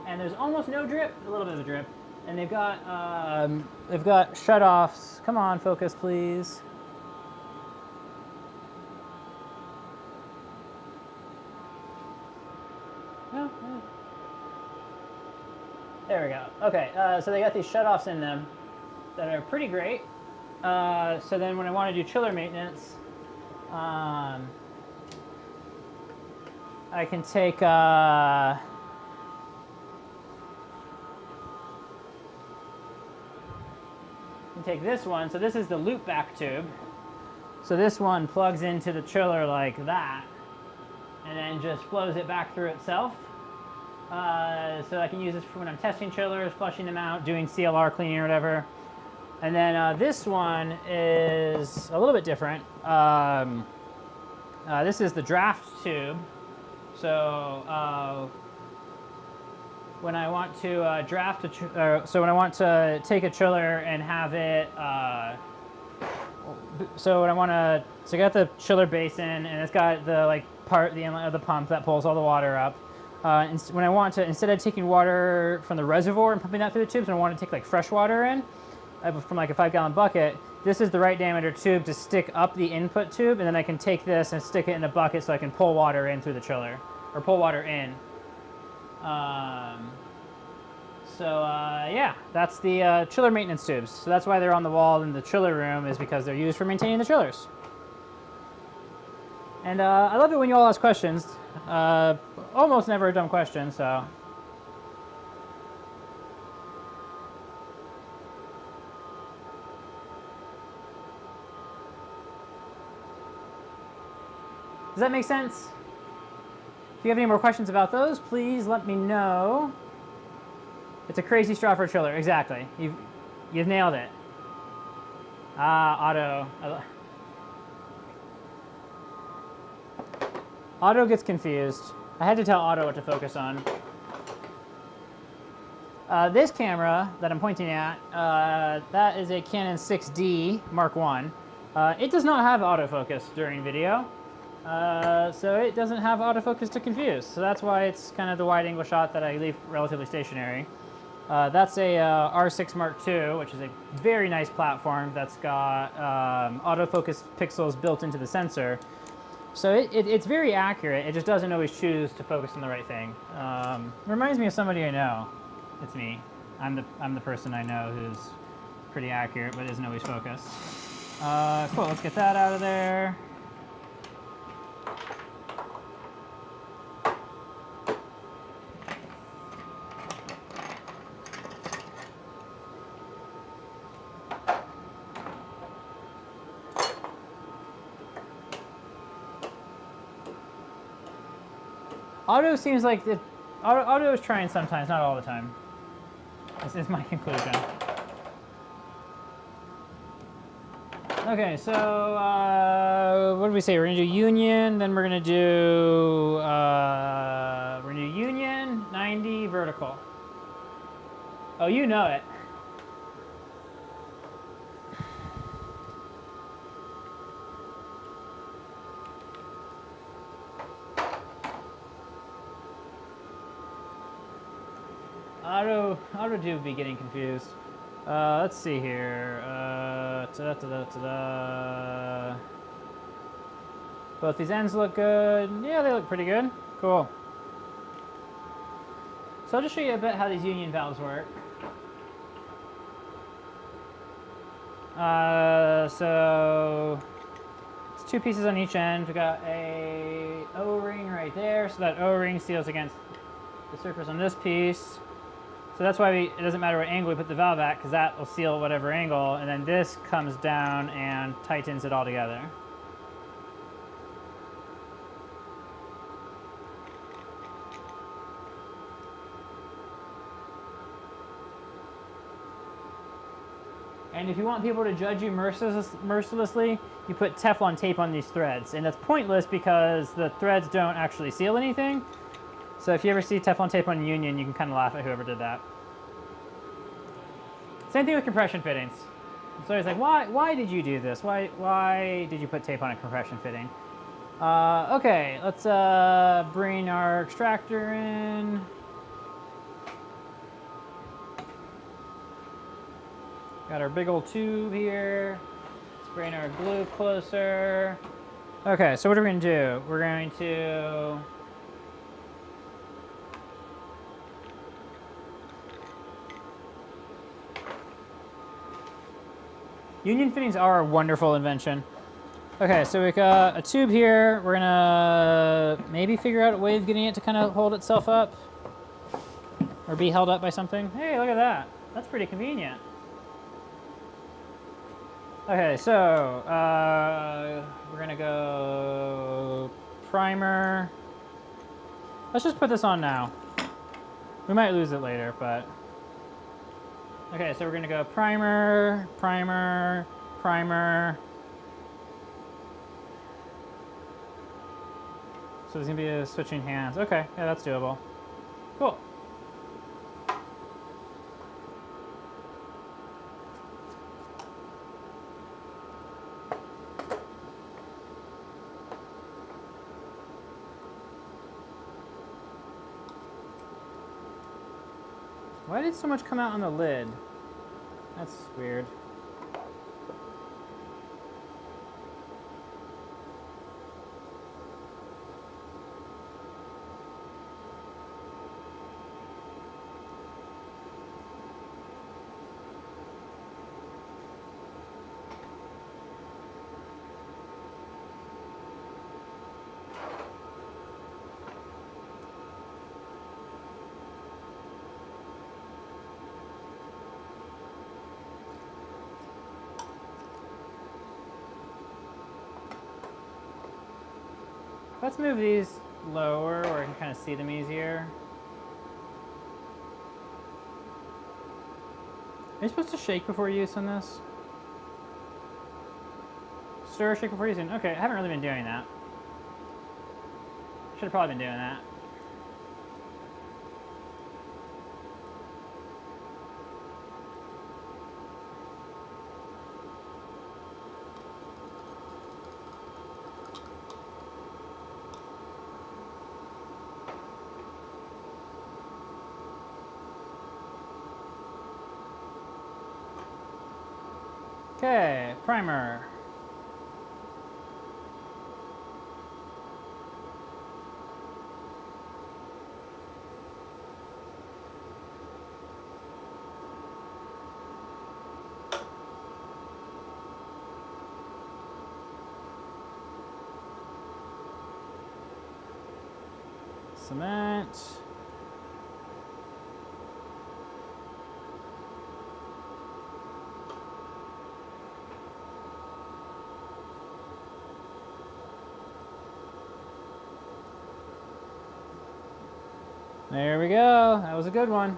and there's almost no drip, a little bit of a drip. And they've got shut-offs. Come on, focus please. No, no. There we go. Okay, so they got these shutoffs in them that are pretty great. So then when I want to do chiller maintenance, I can take this one. So this is the loop back tube. So this one plugs into the chiller like that, and then just flows it back through itself. So I can use this for when I'm testing chillers, flushing them out, doing CLR cleaning or whatever. And then this one is a little bit different. This is the draft tube. So when I want to draft so when I want to take a chiller and have it, so when I want to, so I got the chiller basin and it's got the the inlet of the pump that pulls all the water up. And when I want to, instead of taking water from the reservoir and pumping that through the tubes, when I want to take like fresh water in from like a 5-gallon bucket, this is the right diameter tube to stick up the input tube, and then I can take this and stick it in a bucket so I can pull water in through the chiller, or pull water in. Yeah, that's the chiller maintenance tubes. So that's why they're on the wall in the chiller room, is because they're used for maintaining the chillers. And I love it when you all ask questions. Almost never a dumb question, so. Does that make sense? If you have any more questions about those, please let me know. It's a crazy straw for a chiller, exactly. You've nailed it. Auto. Auto gets confused. I had to tell Auto what to focus on. This camera that I'm pointing at, that is a Canon 6D Mark I. It does not have autofocus during video. So it doesn't have autofocus to confuse. So that's why it's kind of the wide angle shot that I leave relatively stationary. That's a R6 Mark II, which is a very nice platform that's got autofocus pixels built into the sensor. So it's very accurate. It just doesn't always choose to focus on the right thing. Reminds me of somebody I know. It's me. I'm the person I know who's pretty accurate but isn't always focused. Cool. Let's get that out of there. Auto seems like Auto is trying sometimes, not all the time. This is my conclusion. Okay, so what did we say? We're gonna do union, then we're gonna do union 90 vertical. Oh, you know it. Auto do be getting confused. Let's see here. Both these ends look good. Yeah, they look pretty good. Cool. So I'll just show you a bit how these union valves work. So it's 2 pieces on each end. We got a O-ring right there, so that O-ring seals against the surface on this piece. So that's why it doesn't matter what angle we put the valve at, because that will seal whatever angle, and then this comes down and tightens it all together. And if you want people to judge you mercilessly, you put Teflon tape on these threads. And that's pointless because the threads don't actually seal anything. So if you ever see Teflon tape on a union, you can kind of laugh at whoever did that. Same thing with compression fittings. It's always like, why did you do this? Why did you put tape on a compression fitting? Okay, let's bring our extractor in. Got our big old tube here. Let's bring our glue closer. Okay, so what are we going to do? We're going to union fittings are a wonderful invention. Okay, so we've got a tube here. We're gonna maybe figure out a way of getting it to kind of hold itself up or be held up by something. Hey, look at that. That's pretty convenient. Okay, so we're gonna go primer. Let's just put this on now. We might lose it later, but. Okay, so we're gonna go primer, primer, primer. So there's gonna be a switching hands. Okay, yeah, that's doable. Cool. Why did so much come out on the lid? That's weird. Let's move these lower where I can kind of see them easier. Are you supposed to shake before use on this? Stir, shake before using. Okay, I haven't really been doing that. Should have probably been doing that. Okay, primer. Cement. There we go. That was a good one.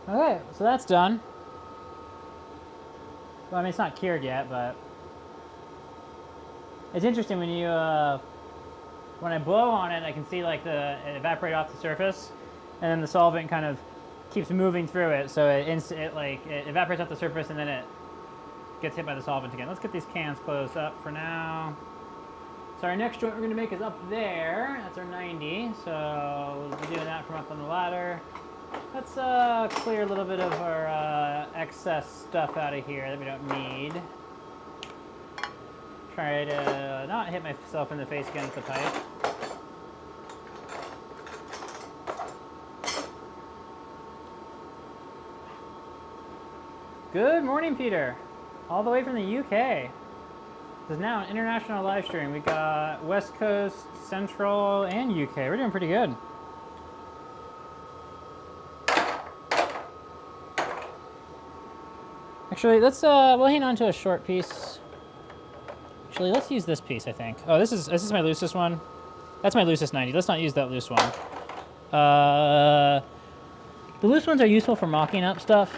Okay, so that's done. Well, I mean, it's not cured yet, but it's interesting when you when I blow on it, I can see like it evaporate off the surface, and then the solvent kind of keeps moving through it, so it evaporates off the surface, and then it gets hit by the solvent again. Let's get these cans closed up for now. So our next joint we're going to make is up there. That's our 90. So we'll be doing that from up on the ladder. Let's clear a little bit of our excess stuff out of here that we don't need. Try to not hit myself in the face against the pipe. Good morning, Peter. All the way from the UK. This is now an international live stream. We got West Coast, Central, and UK. We're doing pretty good. Actually, let's we'll hang on to a short piece. Actually, let's use this piece, I think. Oh, this is my loosest one. That's my loosest 90. Let's not use that loose one. The loose ones are useful for mocking up stuff.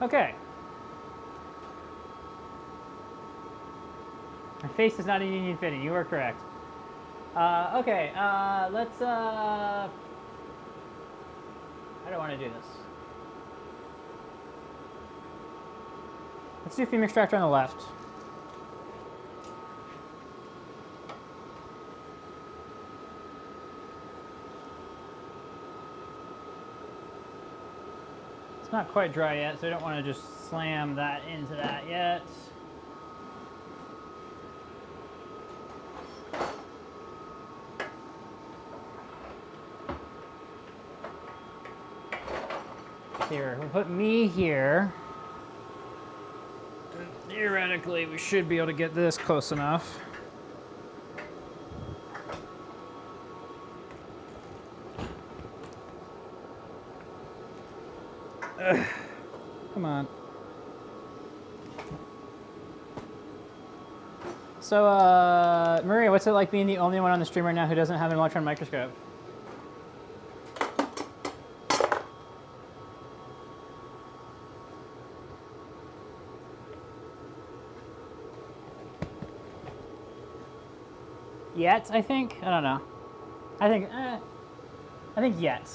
Okay. My face is not a union fitting. You are correct. Okay, let's, I don't want to do this. Let's do fume extractor on the left. It's not quite dry yet, so I don't want to just slam that into that yet. Here, we'll put me here. And theoretically, we should be able to get this close enough. Come on. So, Maria, what's it like being the only one on the stream right now who doesn't have an electron microscope? Yet, I think? I don't know. I think yet.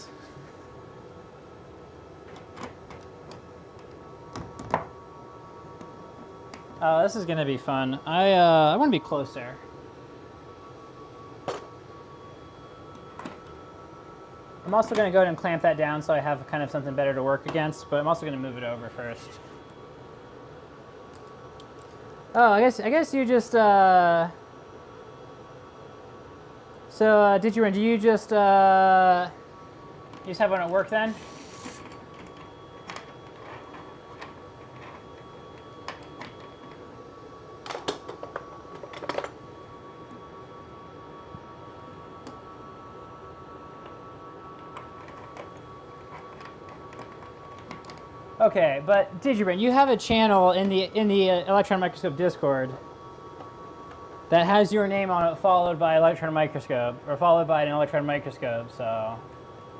Oh, this is gonna be fun. I want to be closer. I'm also gonna go ahead and clamp that down so I have kind of something better to work against, but I'm also gonna move it over first. Oh, I guess you just So, do you just have one at work then? Okay, but Digibrin, you have a channel in the electron microscope Discord that has your name on it, followed by electron microscope, or followed by an electron microscope. So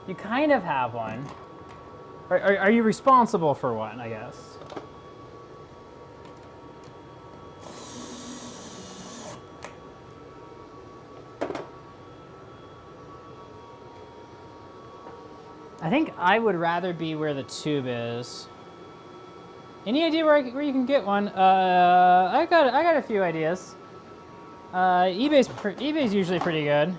you kind of have one. Are you responsible for one? I guess. I think I would rather be where the tube is. Any idea where you can get one? I got a few ideas. eBay's usually pretty good.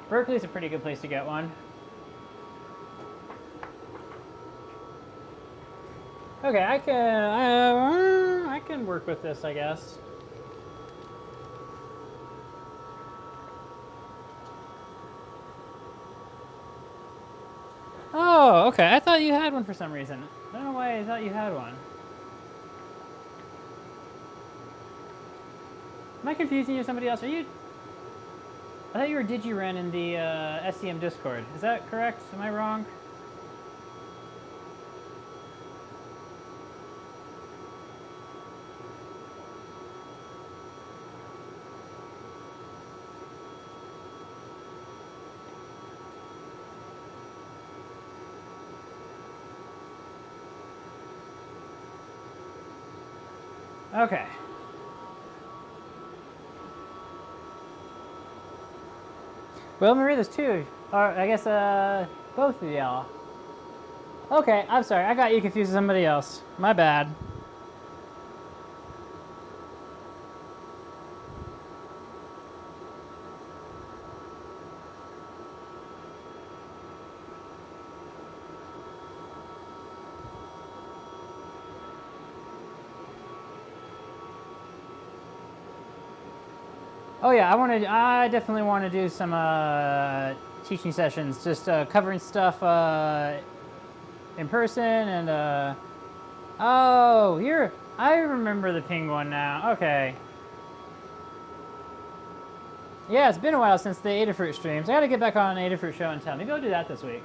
Berkeley's a pretty good place to get one. Okay, I can work with this, I guess. Oh, okay. I thought you had one for some reason. I don't know why. I thought you had one. Am I confusing you with somebody else? Are you? I thought you were DigiRen in the SCM Discord. Is that correct? Am I wrong? Okay. Well, Marie, there's two. Or I guess both of y'all. Okay, I'm sorry. I got you confused with somebody else. My bad. Oh yeah, I definitely want to do some teaching sessions, just covering stuff in person and oh, I remember the ping one now. Okay. Yeah, it's been a while since the Adafruit streams. I gotta get back on an Adafruit show and tell. Maybe I'll do that this week.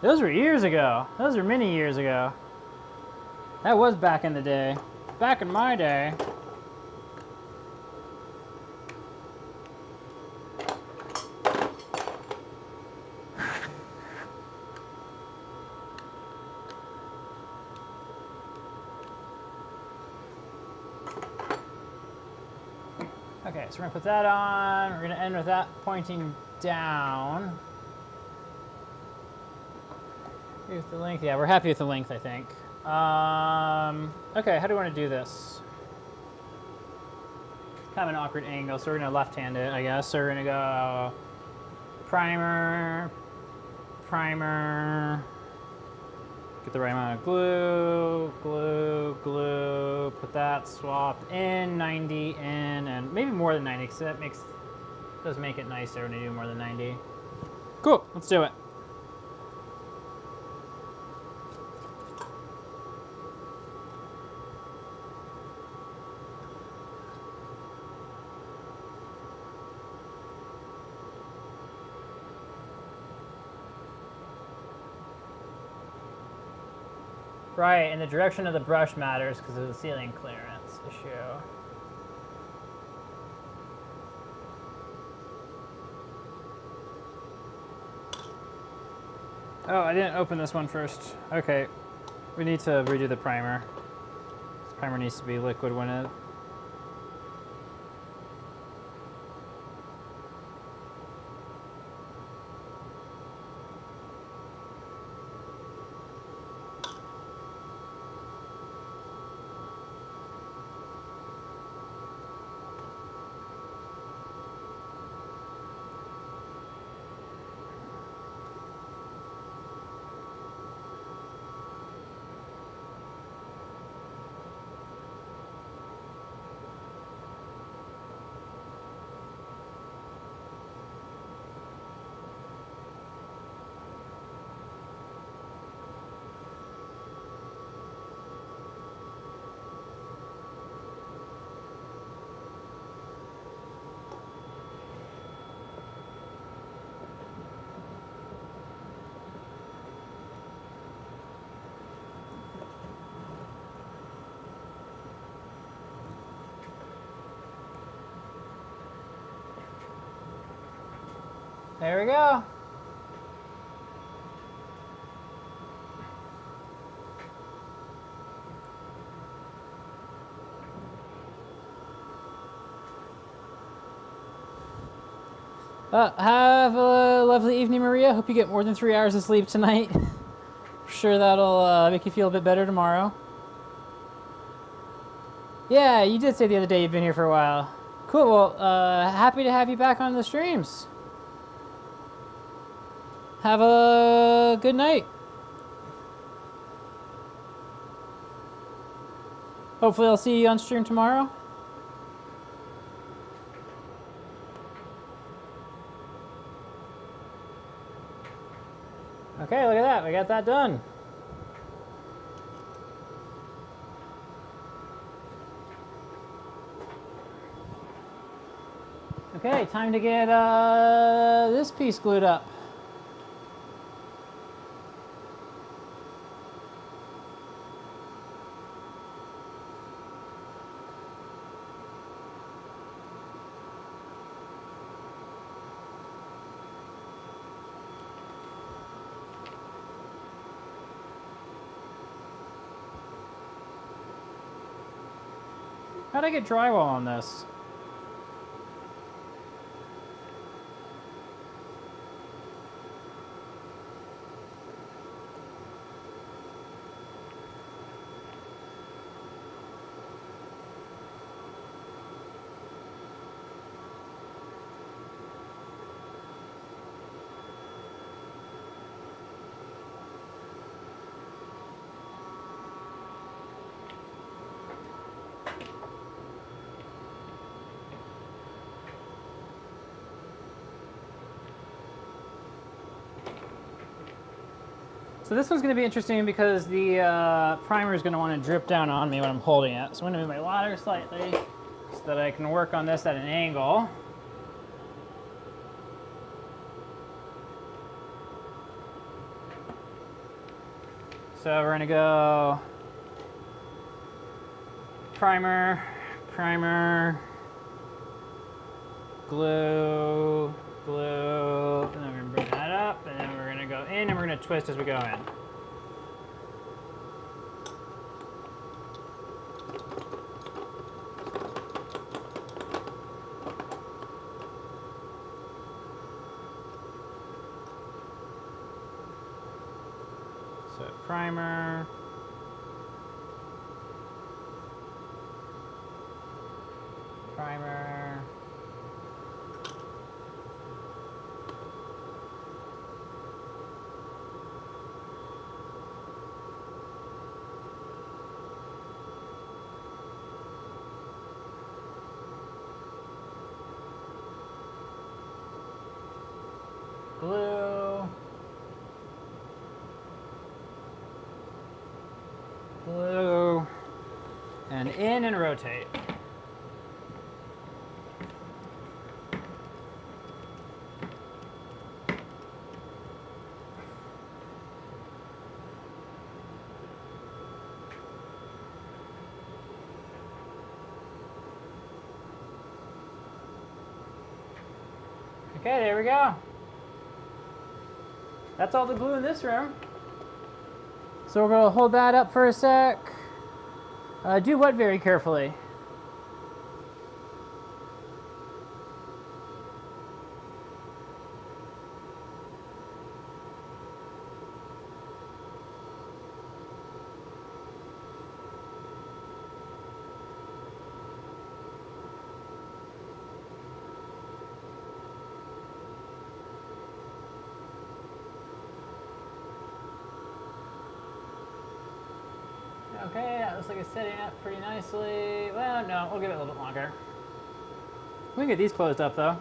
Those were years ago. Those were many years ago. That was back in the day. Back in my day. Okay, so we're gonna put that on. We're gonna end with that pointing down. Here's the length. Yeah, we're happy with the length, I think. Okay, how do we want to do this? Kind of an awkward angle, so we're gonna left-hand it, I guess. So we're gonna go primer, primer. Get the right amount of glue, glue, glue. Put that swapped in, 90 in, and maybe more than 90, because that does make it nicer when you do more than 90. Cool, let's do it. Right, and the direction of the brush matters because of the ceiling clearance issue. Oh, I didn't open this one first. Okay, we need to redo the primer. This primer needs to be liquid when it... There we go. Have a lovely evening, Maria. Hope you get more than 3 hours of sleep tonight. I'm sure that'll make you feel a bit better tomorrow. Yeah, you did say the other day you've been here for a while. Cool, well, happy to have you back on the streams. Have a good night. Hopefully I'll see you on stream tomorrow. Okay, look at that. We got that done. Okay, time to get this piece glued up. How'd I get drywall on this? So this one's going to be interesting because the primer is going to want to drip down on me when I'm holding it. So I'm going to move my ladder slightly so that I can work on this at an angle. So we're going to go primer, primer, glue, glue, and then we're going to bring that up, and then we're going to go in, and we're going to twist as we go in. So primer, primer, glue, glue, and in and rotate. Okay, there we go. That's all the glue in this room. So we're going to hold that up for a sec. Do what very carefully? Okay, that looks like it's setting up pretty nicely. Well, no, we'll give it a little bit longer. We can get these closed up though.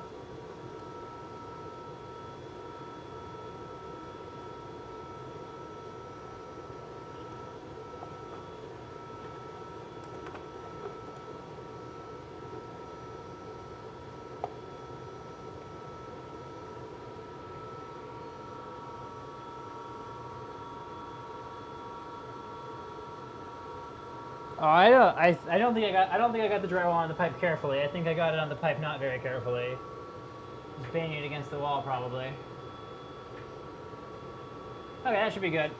Oh, I don't think I got the drywall on the pipe carefully. I think I got it on the pipe not very carefully. Just banging it against the wall probably. Okay, that should be good.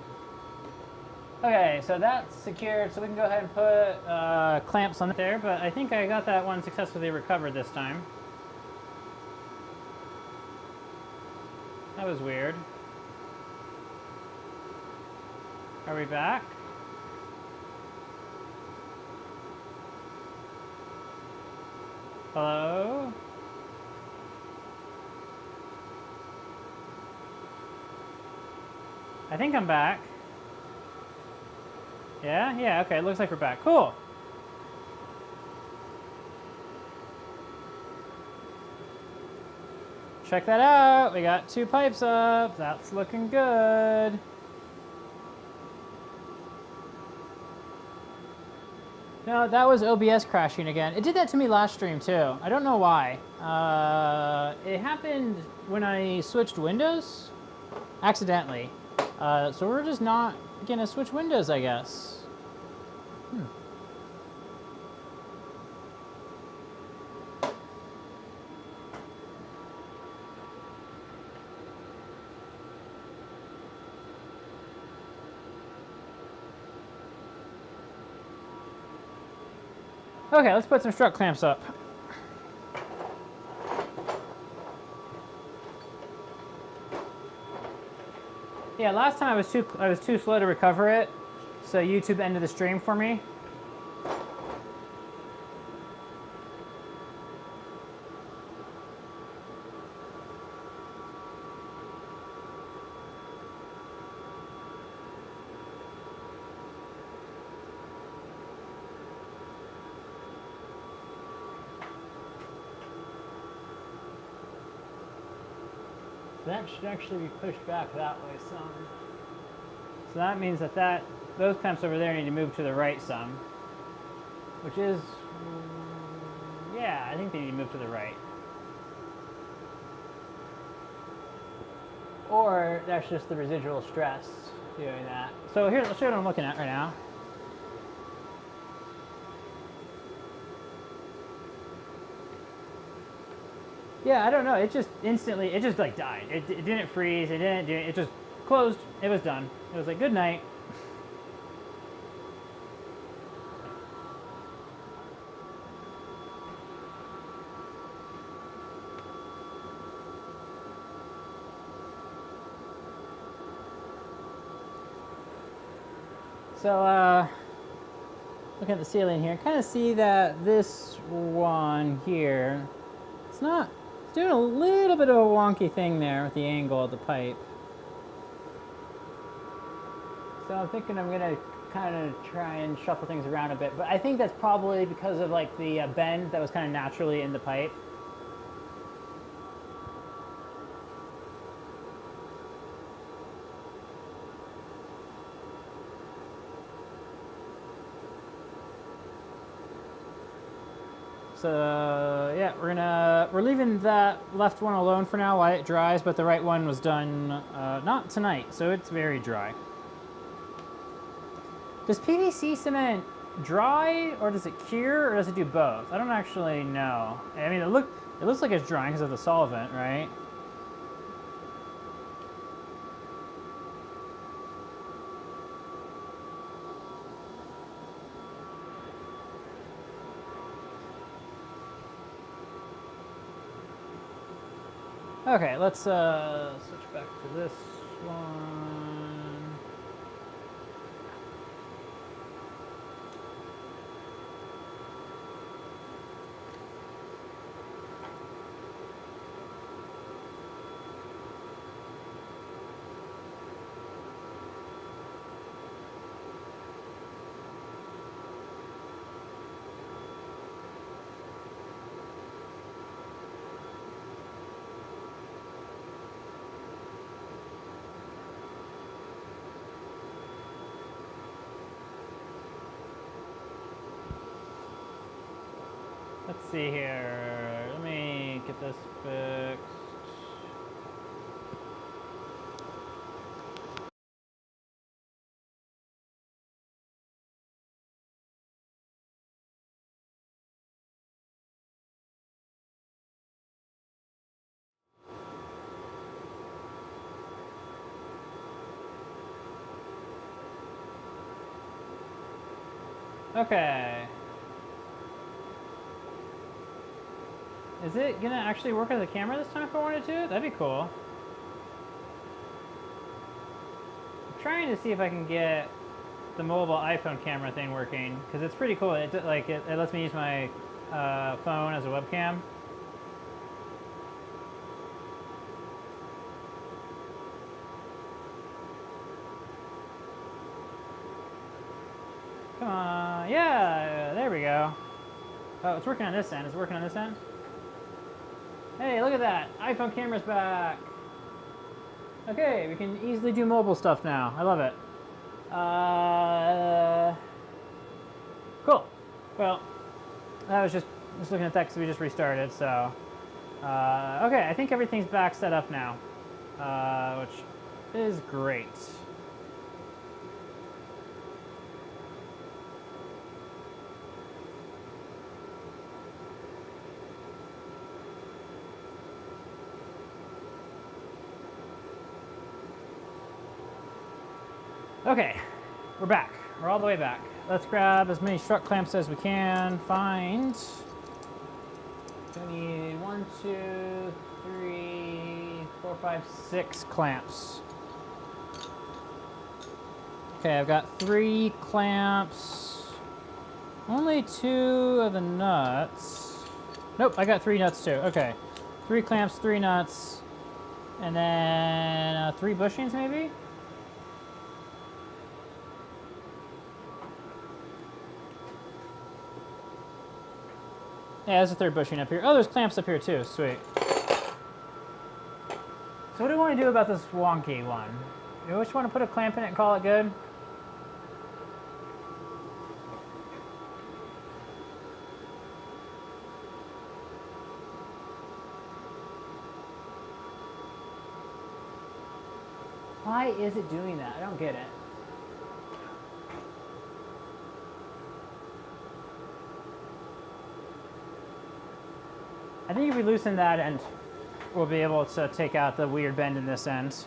Okay, so that's secured, so we can go ahead and put clamps on there, but I think I got that one successfully recovered this time. That was weird. Are we back? Hello? I think I'm back. Yeah, okay, it looks like we're back. Cool. check that out. We got 2 pipes up. That's looking good. No, that was OBS crashing again. It did that to me last stream too. I don't know why. It happened when I switched windows, accidentally. So we're just not gonna switch windows, I guess. Okay, let's put some strut clamps up. Yeah, last time I was too slow to recover it, so YouTube ended the stream for me. That should actually be pushed back that way some. So that means that those clamps over there need to move to the right some. Which is, yeah, I think they need to move to the right. Or that's just the residual stress doing that. So here, let's show you what I'm looking at right now. Yeah, I don't know. It just instantly, it just like died. It didn't freeze. It didn't do. It just closed. It was done. It was like good night. So looking at the ceiling here, kind of see that this one here, it's doing a little bit of a wonky thing there with the angle of the pipe. So I'm thinking I'm gonna kind of try and shuffle things around a bit, but I think that's probably because of like the bend that was kind of naturally in the pipe. So yeah, we're leaving that left one alone for now while it dries, but the right one was done not tonight, so it's very dry. Does PVC cement dry, or does it cure, or does it do both? I don't actually know. I mean, it looks like it's drying because of the solvent, right? Okay, let's switch back to this one. Let's see here. Let me get this fixed. Okay. Is it gonna actually work as a camera this time if I wanted to? That'd be cool. I'm trying to see if I can get the mobile iPhone camera thing working, because it's pretty cool. It lets me use my phone as a webcam. Come on, yeah, there we go. Oh, it's working on this end. Is it working on this end? Hey, look at that. iPhone camera's back. Okay, we can easily do mobile stuff now. I love it. Cool. Well, I was just looking at that because we just restarted, so. Okay, I think everything's back set up now, which is great. Okay, we're back. We're all the way back. Let's grab as many strut clamps as we can find. We need 1, 2, 3, 4, 5, 6 clamps. Okay, I've got 3 clamps. Only 2 of the nuts. Nope, I got 3 nuts too. Okay, 3 clamps, 3 nuts, and then 3 bushings maybe? Yeah, there's a 3rd bushing up here. Oh, there's clamps up here too. Sweet. So what do we want to do about this wonky one? Do we just want to put a clamp in it and call it good? Why is it doing that? I don't get it. I think if we loosen that end, we'll be able to take out the weird bend in this end.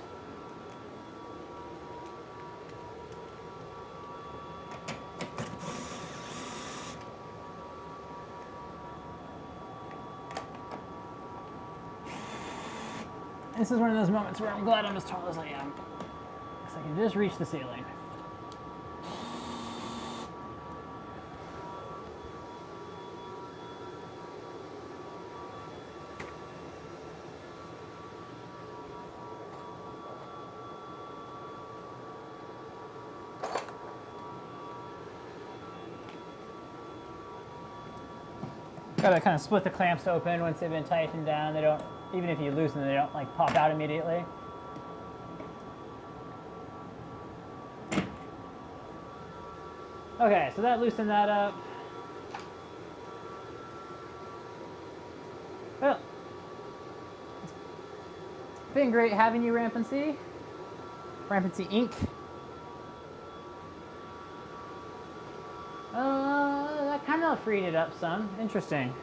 This is one of those moments where I'm glad I'm as tall as I am, because I can just reach the ceiling. Gotta kind of split the clamps open once they've been tightened down. They don't, even if you loosen them, they don't like pop out immediately. Okay, so that loosened that up. Well, it's been great having you, Rampancy. Rampancy Inc. That kind of freed it up some. Interesting.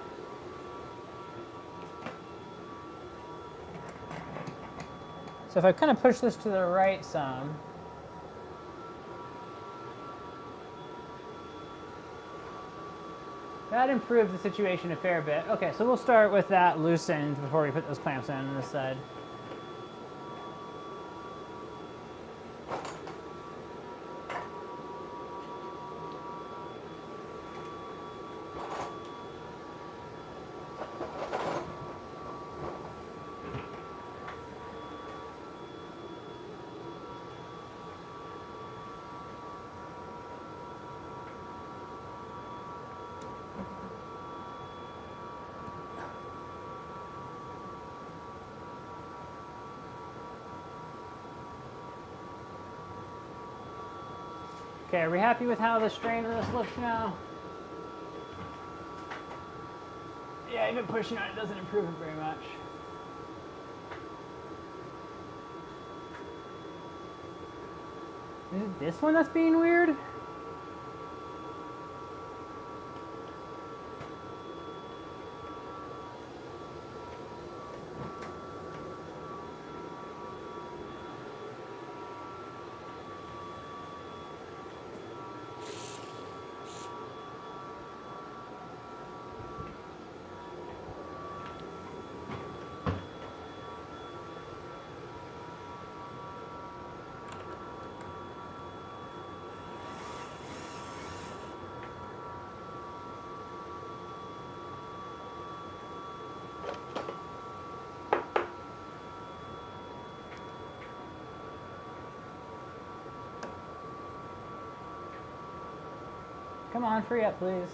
So if I kind of push this to the right some, that improved the situation a fair bit. Okay, so we'll start with that loosened before we put those clamps on this side. Okay, are we happy with how the strain of this looks now? Yeah, even pushing on it doesn't improve it very much. Is it this one that's being weird? Come on, free up, please.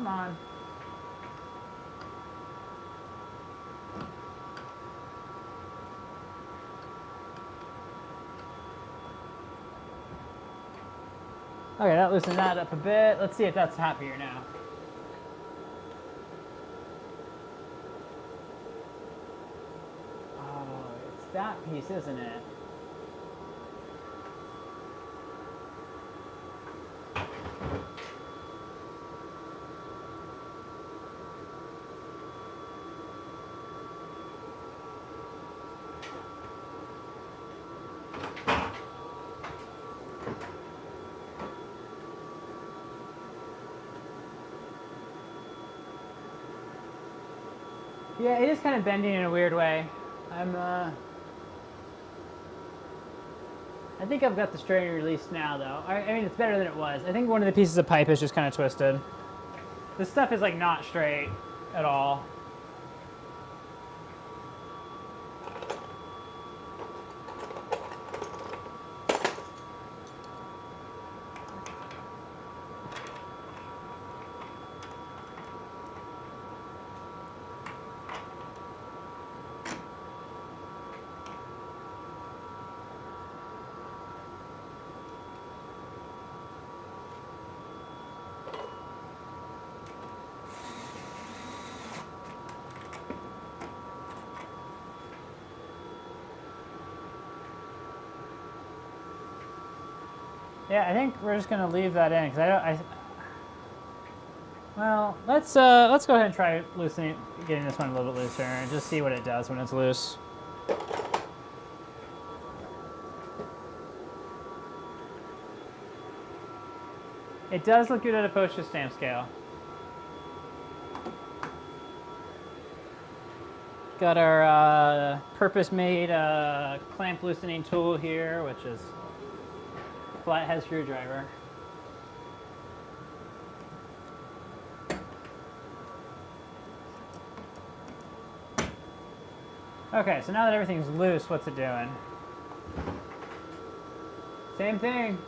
Come on. Okay, that loosened that up a bit. Let's see if that's happier now. Oh, it's that piece, isn't it? Yeah, it is kind of bending in a weird way. I think I've got the strainer released now, though. I mean, it's better than it was. I think one of the pieces of pipe is just kind of twisted. This stuff is like not straight at all. Yeah, I think we're just gonna leave that in because well, let's go ahead and try getting this one a little bit looser and just see what it does when it's loose. It does look good at a postage stamp scale. Got our purpose-made clamp loosening tool here, which is a flathead screwdriver. Okay, so now that everything's loose, what's it doing? Same thing.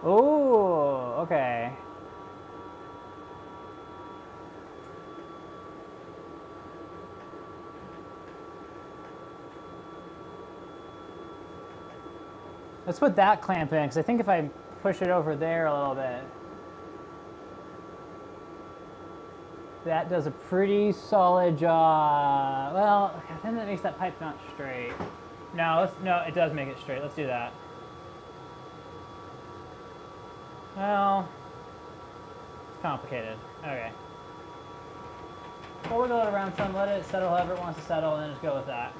Oh, okay. Let's put that clamp in, because I think if I push it over there a little bit, that does a pretty solid job. Well, then that makes that pipe not straight. No, it does make it straight. Let's do that. Well, it's complicated. Okay. We'll wiggle it around some, let it settle however it wants to settle, and then just go with that.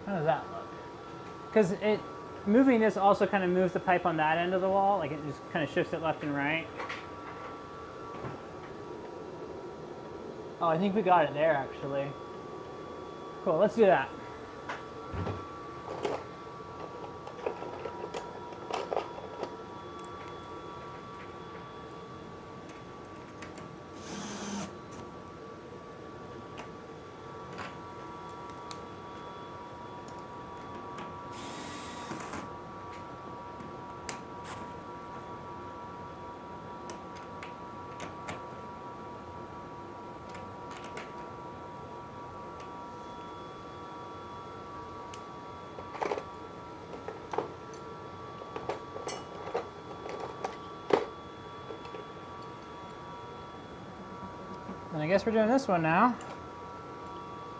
How does that look? Because moving this also kind of moves the pipe on that end of the wall, like it just kind of shifts it left and right. Oh, I think we got it there actually. Cool, let's do that. And I guess we're doing this one now.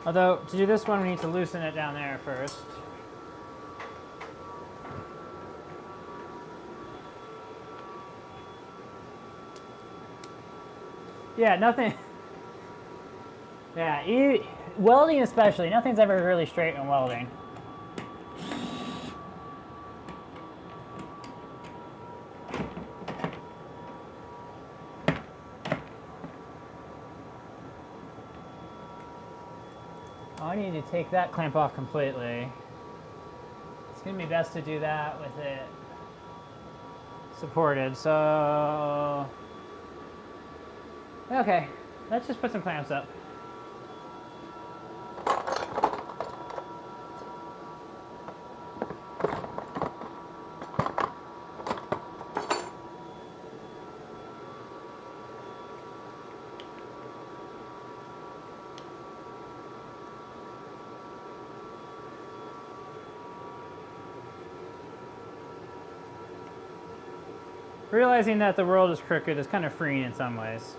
Although, to do this one, we need to loosen it down there first. Yeah, nothing. Yeah, welding especially, nothing's ever really straight in welding. I need to take that clamp off completely. gonna be best to do that with it supported. So, okay, let's just put some clamps up. Realizing that the world is crooked is kind of freeing in some ways.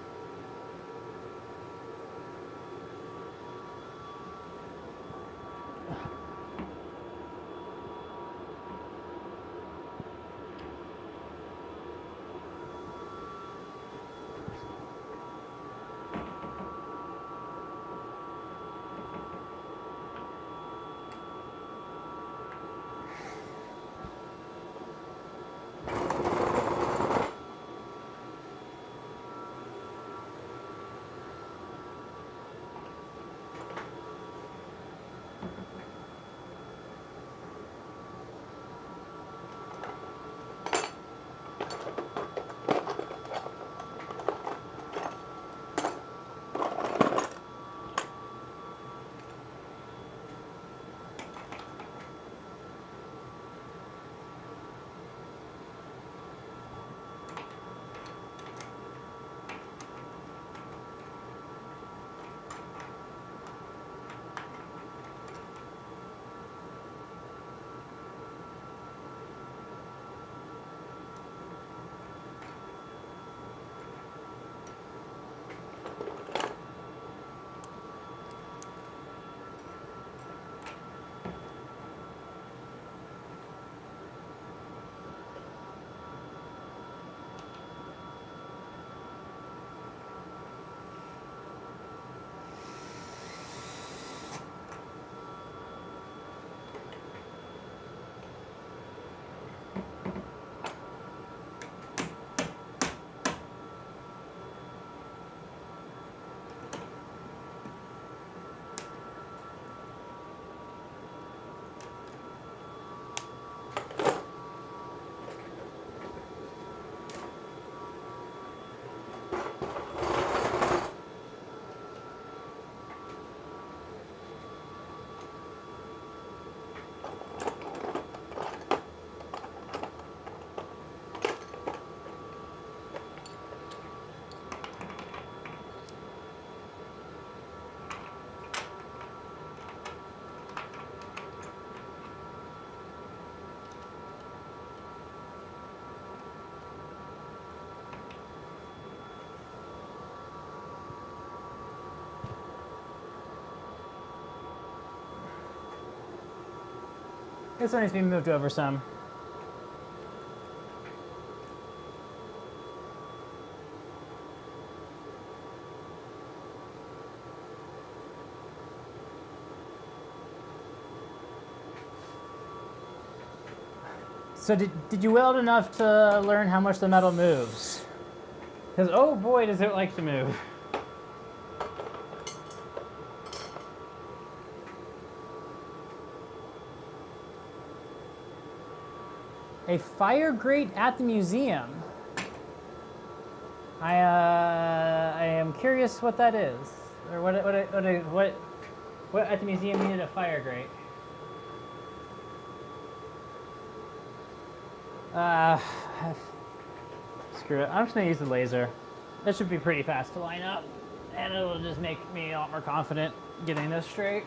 This one needs to be moved over some. So did you weld enough to learn how much the metal moves? Because oh boy does it like to move. A fire grate at the museum. I am curious what that is, or what at the museum needed a fire grate. Screw it. I'm just gonna use the laser. That should be pretty fast to line up, and it'll just make me a lot more confident getting this straight.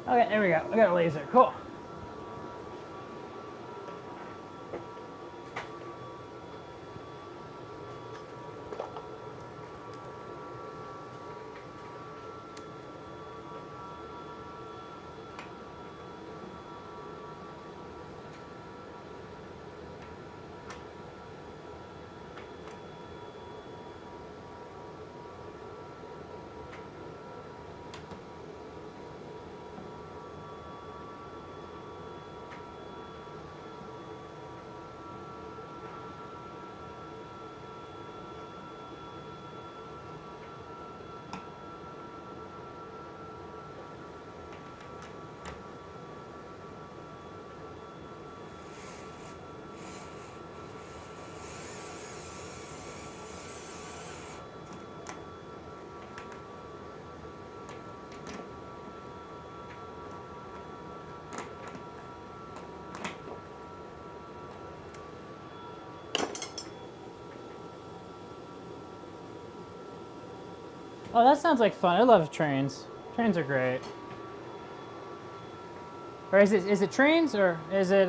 Okay, there we go. I got a laser. Cool. Oh, that sounds like fun. I love trains. Trains are great. Or is it trains or is it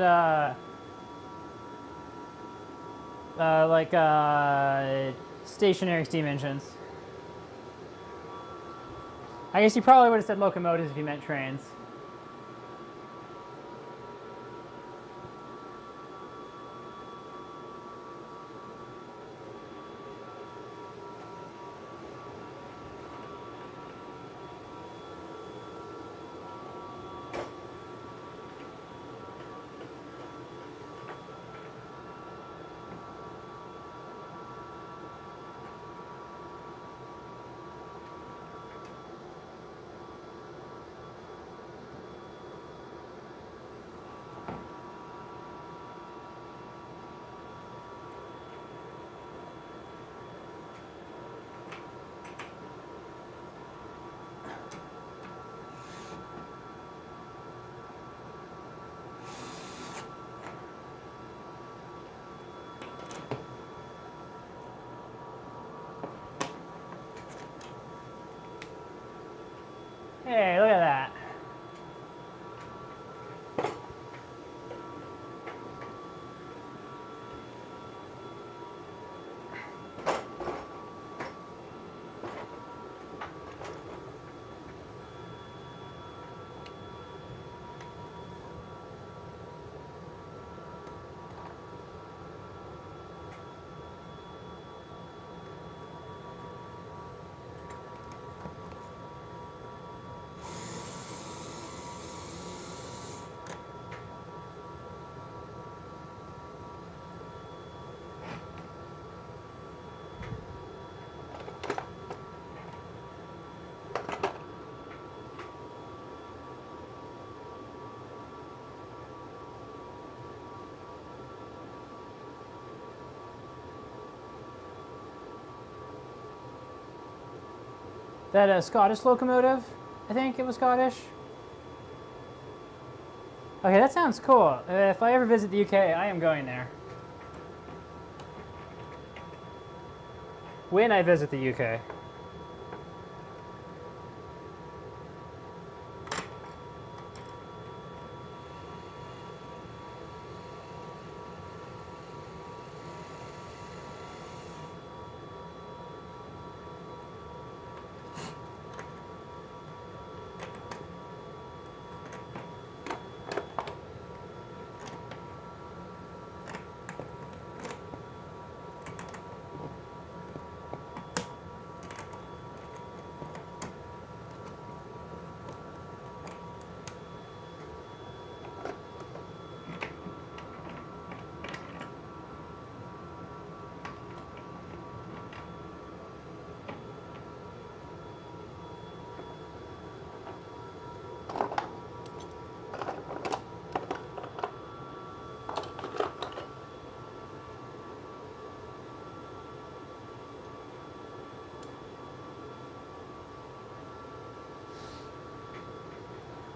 like stationary steam engines? I guess you probably would have said locomotives if you meant trains. Hey, look at that. That a Scottish locomotive? I think it was Scottish. Okay, that sounds cool. If I ever visit the UK, I am going there. When I visit the UK.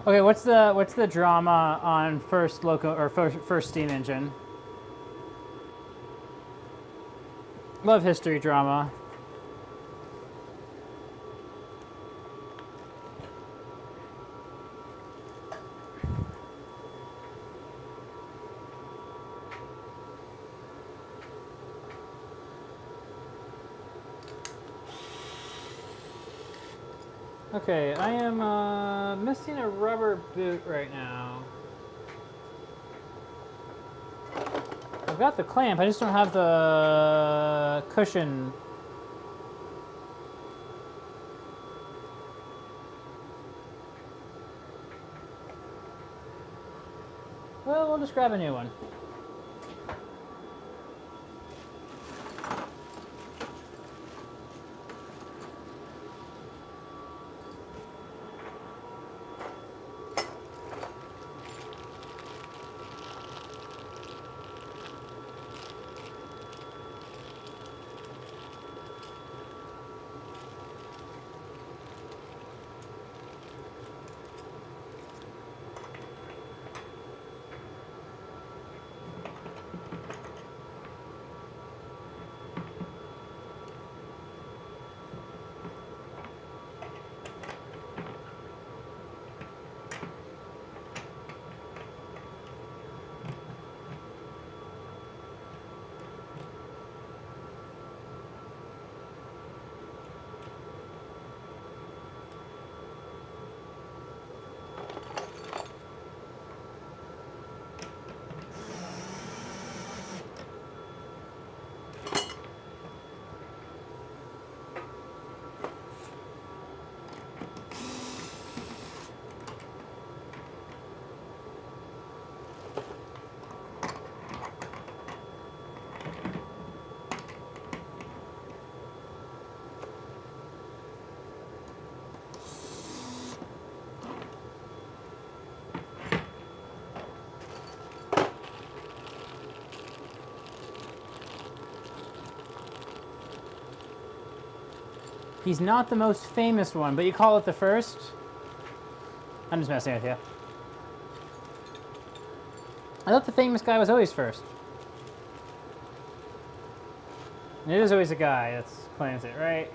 Okay, what's the drama on first first steam engine? Love history drama. Okay, I am missing a rubber boot right now. I've got the clamp, I just don't have the cushion. Well, we'll just grab a new one. He's not the most famous one, but you call it the first? I'm just messing with you. I thought the famous guy was always first. And it is always a guy that claims it, right?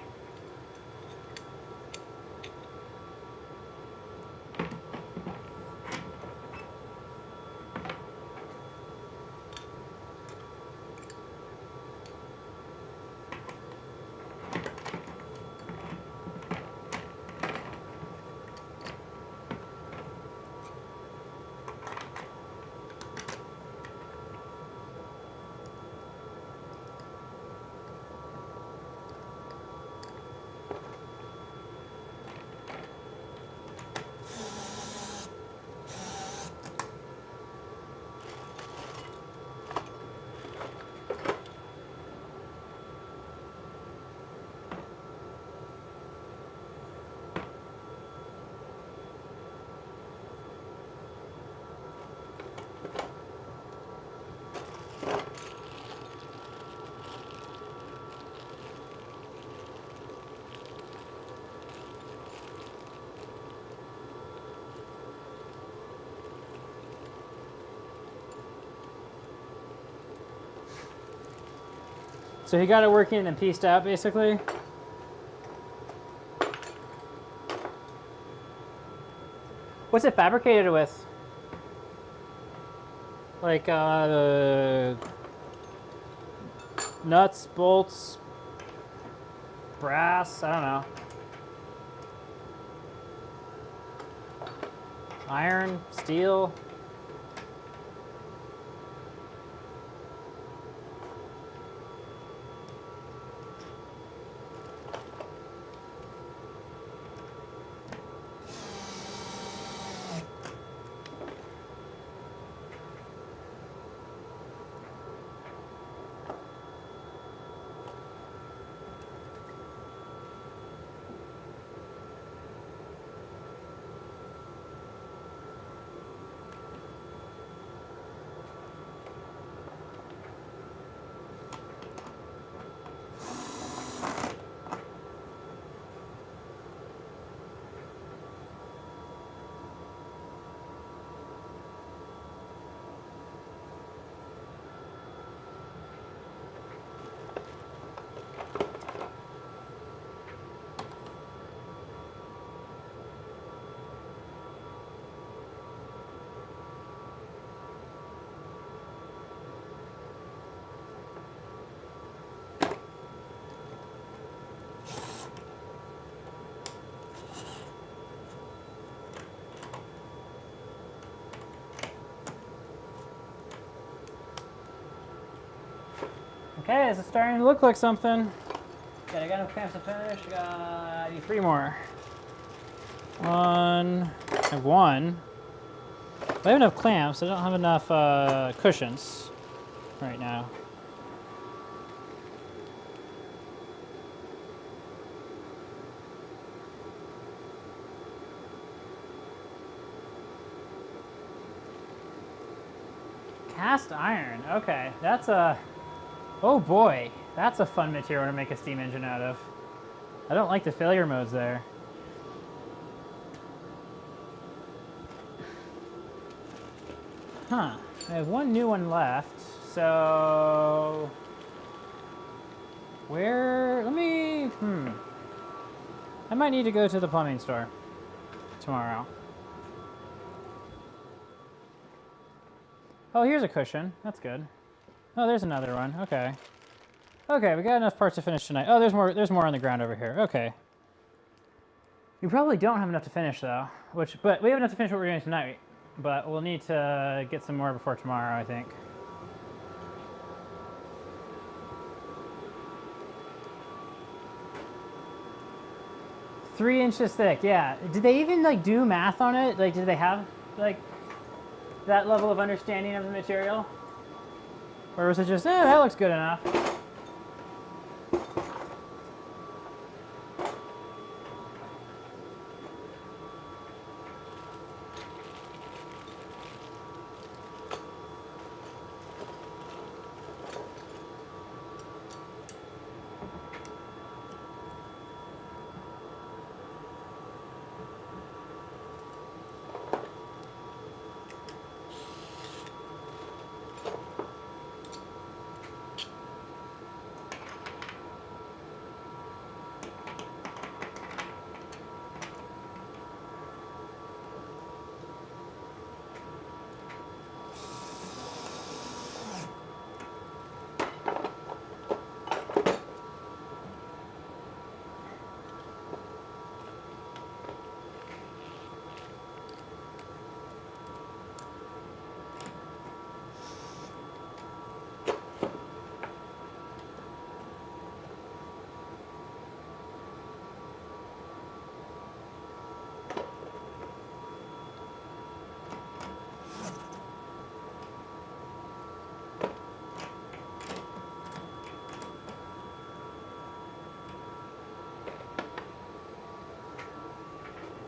So he got it working and then pieced out, basically. What's it fabricated with? Like nuts, bolts, brass, I don't know. Iron, steel. Okay, this is starting to look like something. Okay, I got enough clamps to finish. I need 3 more. I have 1. I have enough clamps. I don't have enough cushions right now. Cast iron. Okay, that's a... Oh boy, that's a fun material to make a steam engine out of. I don't like the failure modes there. Huh. I have 1 new one left, so... Where... Let me... I might need to go to the plumbing store tomorrow. Oh, here's a cushion. That's good. Oh, there's another one. Okay. Okay, we got enough parts to finish tonight. Oh, there's more on the ground over here. Okay. We probably don't have enough to finish, though. But we have enough to finish what we're doing tonight. But we'll need to get some more before tomorrow, I think. Three inches thick, yeah. Did they even, like, do math on it? Like, did they have, like, that level of understanding of the material? Or was it just, that looks good enough?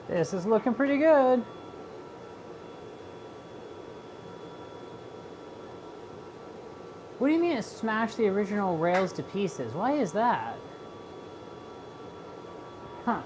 This is looking pretty good. What do you mean it smashed the original rails to pieces? Why is that? Huh.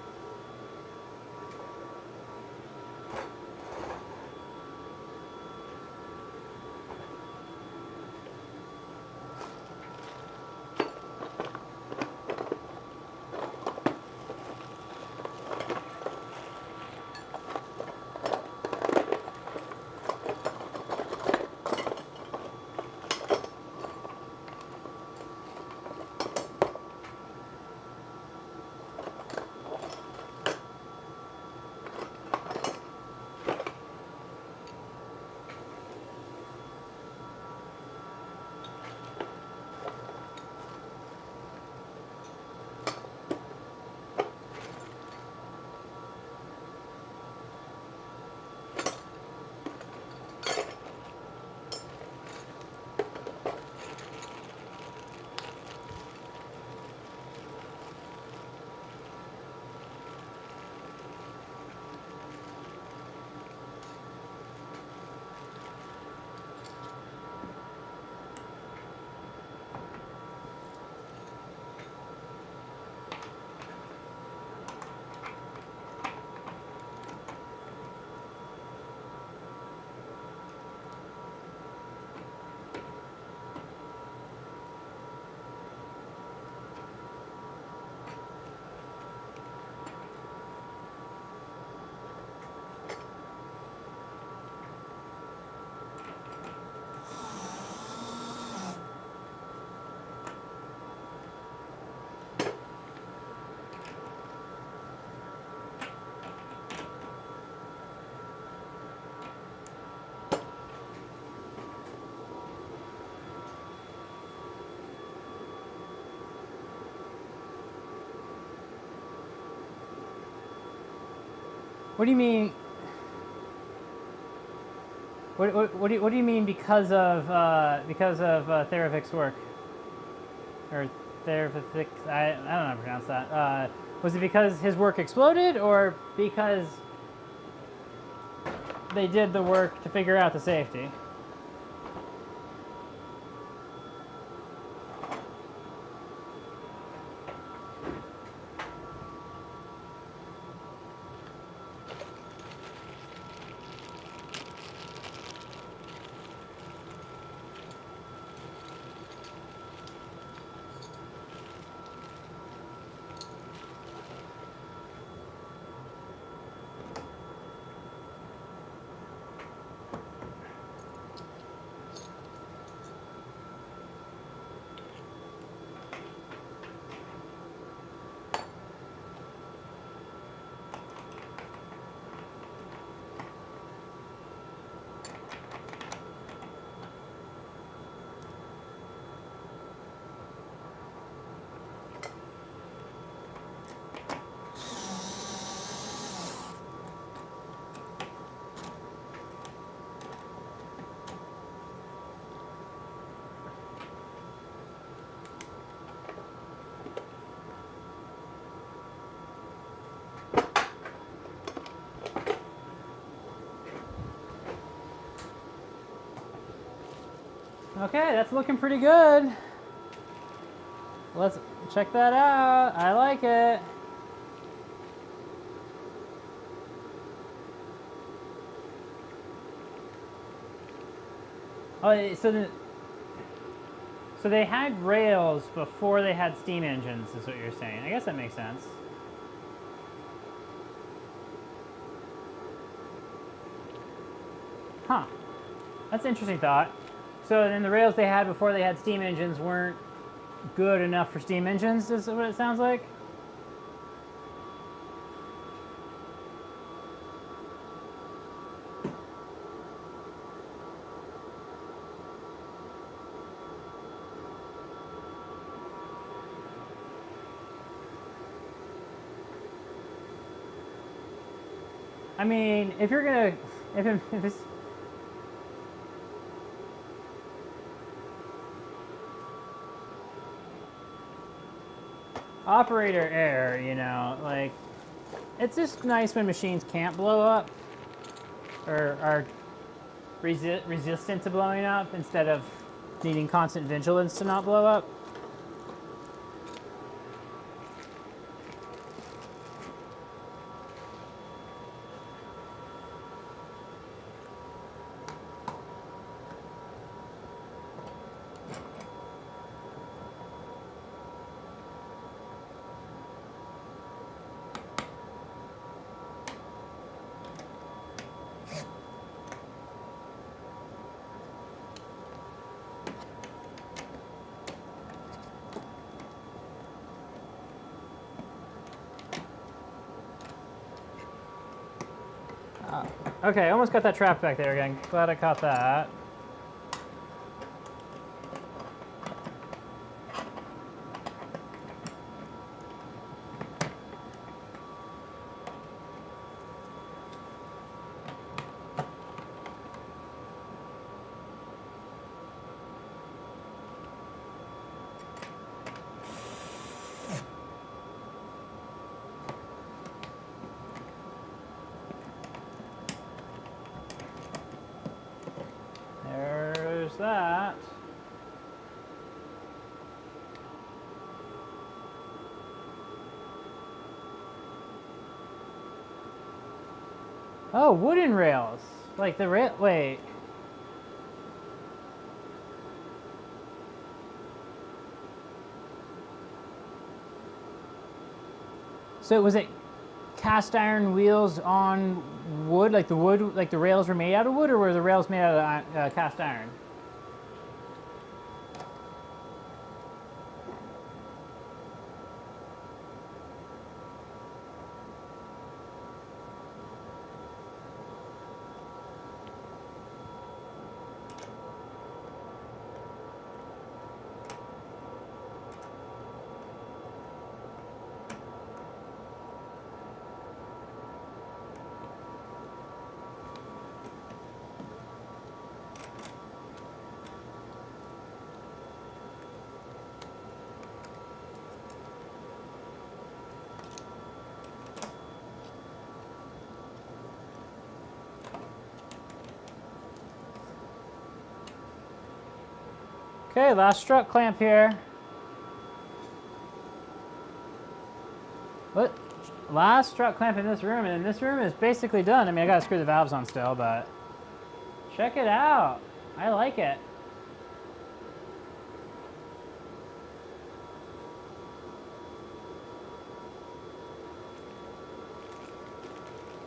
What do you mean? What do you mean because of Theravik's work? Or Theravik? I don't know how to pronounce that. Was it because his work exploded, or because they did the work to figure out the safety? Okay, that's looking pretty good. Let's check that out. I like it. Oh, so they had rails before they had steam engines, is what you're saying. I guess that makes sense. Huh. That's an interesting thought. So then the rails they had before they had steam engines weren't good enough for steam engines, is what it sounds like? I mean, if you're gonna, if it's, operator error, you know, like, it's just nice when machines can't blow up or are resistant to blowing up instead of needing constant vigilance to not blow up. Okay, almost got that trap back there again. Glad I caught that. There's that. Oh, wooden rails. Like the rail, wait. So was it cast iron wheels on wood? Like the wood, like the rails were made out of wood, or were the rails made out of cast iron? Okay, last strut clamp here. What? Last strut clamp in this room, and this room is basically done. I mean, I gotta screw the valves on still, but check it out. I like it.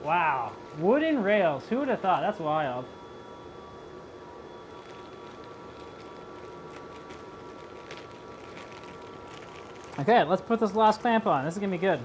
Wow, wooden rails. Who would have thought? That's wild. Okay, let's put this last clamp on. This is gonna be good.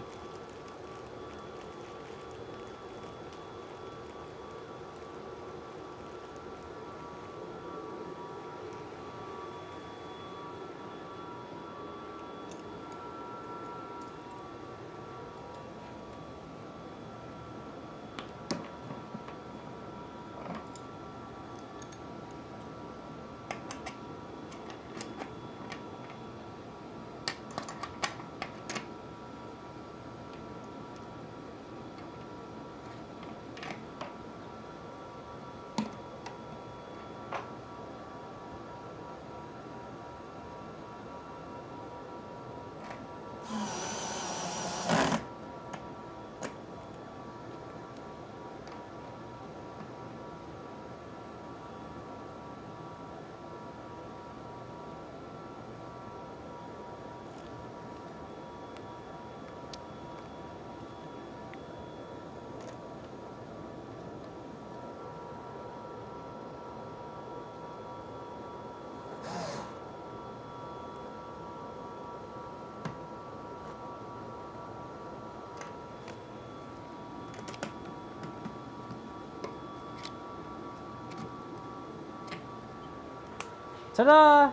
Ta-da!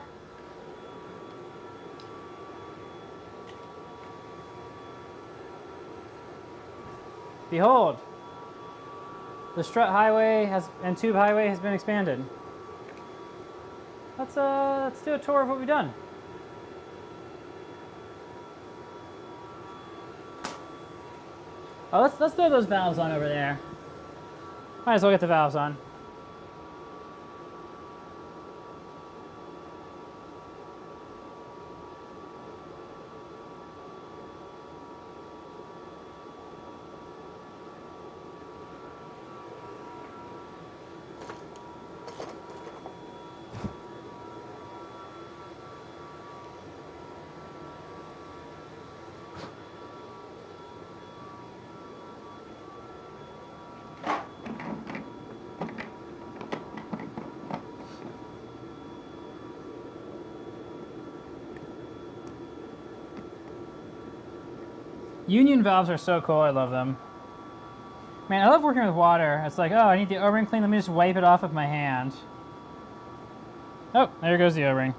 Behold, the strut highway and tube highway has been expanded. Let's do a tour of what we've done. Oh, let's throw those valves on over there. Might as well get the valves on. Union valves are so cool. I love them. Man, I love working with water. It's like, oh, I need the O-ring clean. Let me just wipe it off with my hand. Oh, there goes the O-ring.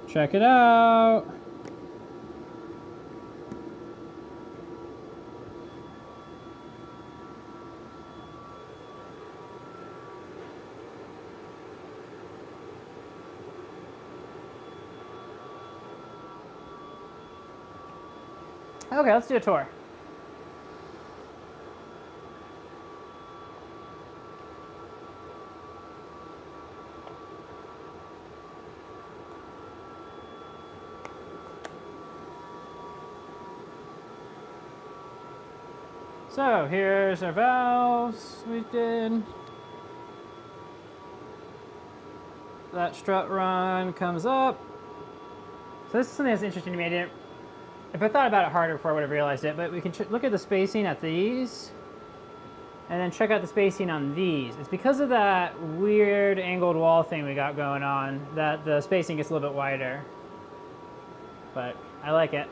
Check it out. Okay, let's do a tour. So here's our valves we did. That strut run comes up. So this is something that's interesting to me. If I thought about it harder before, I would have realized it, but we can look at the spacing at these and then check out the spacing on these. It's because of that weird angled wall thing we got going on that the spacing gets a little bit wider. But I like it.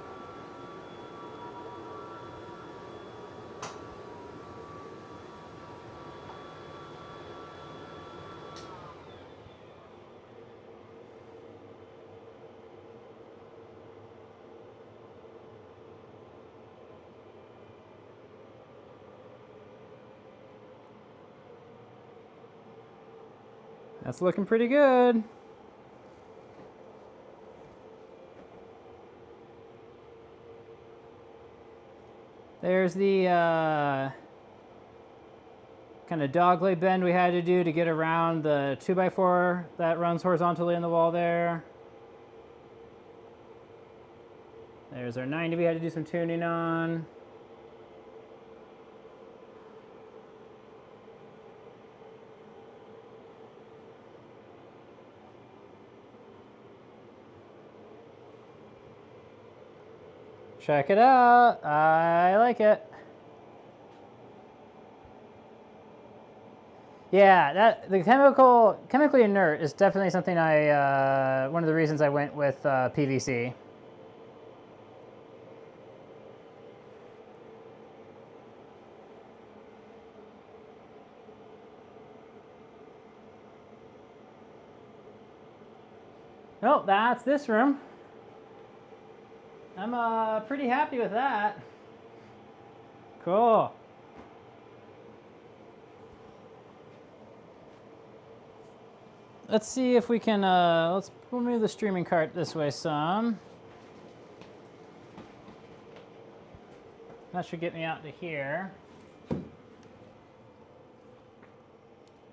That's looking pretty good. There's the kind of dogleg bend we had to do to get around the 2x4 that runs horizontally in the wall there. There's our 90 we had to do some tuning on. Check it out. I like it. Yeah, that the chemically inert is definitely something one of the reasons I went with PVC. Oh, that's this room. I'm pretty happy with that. Cool. Let's see if we can, we'll move the streaming cart this way some. That should get me out to here.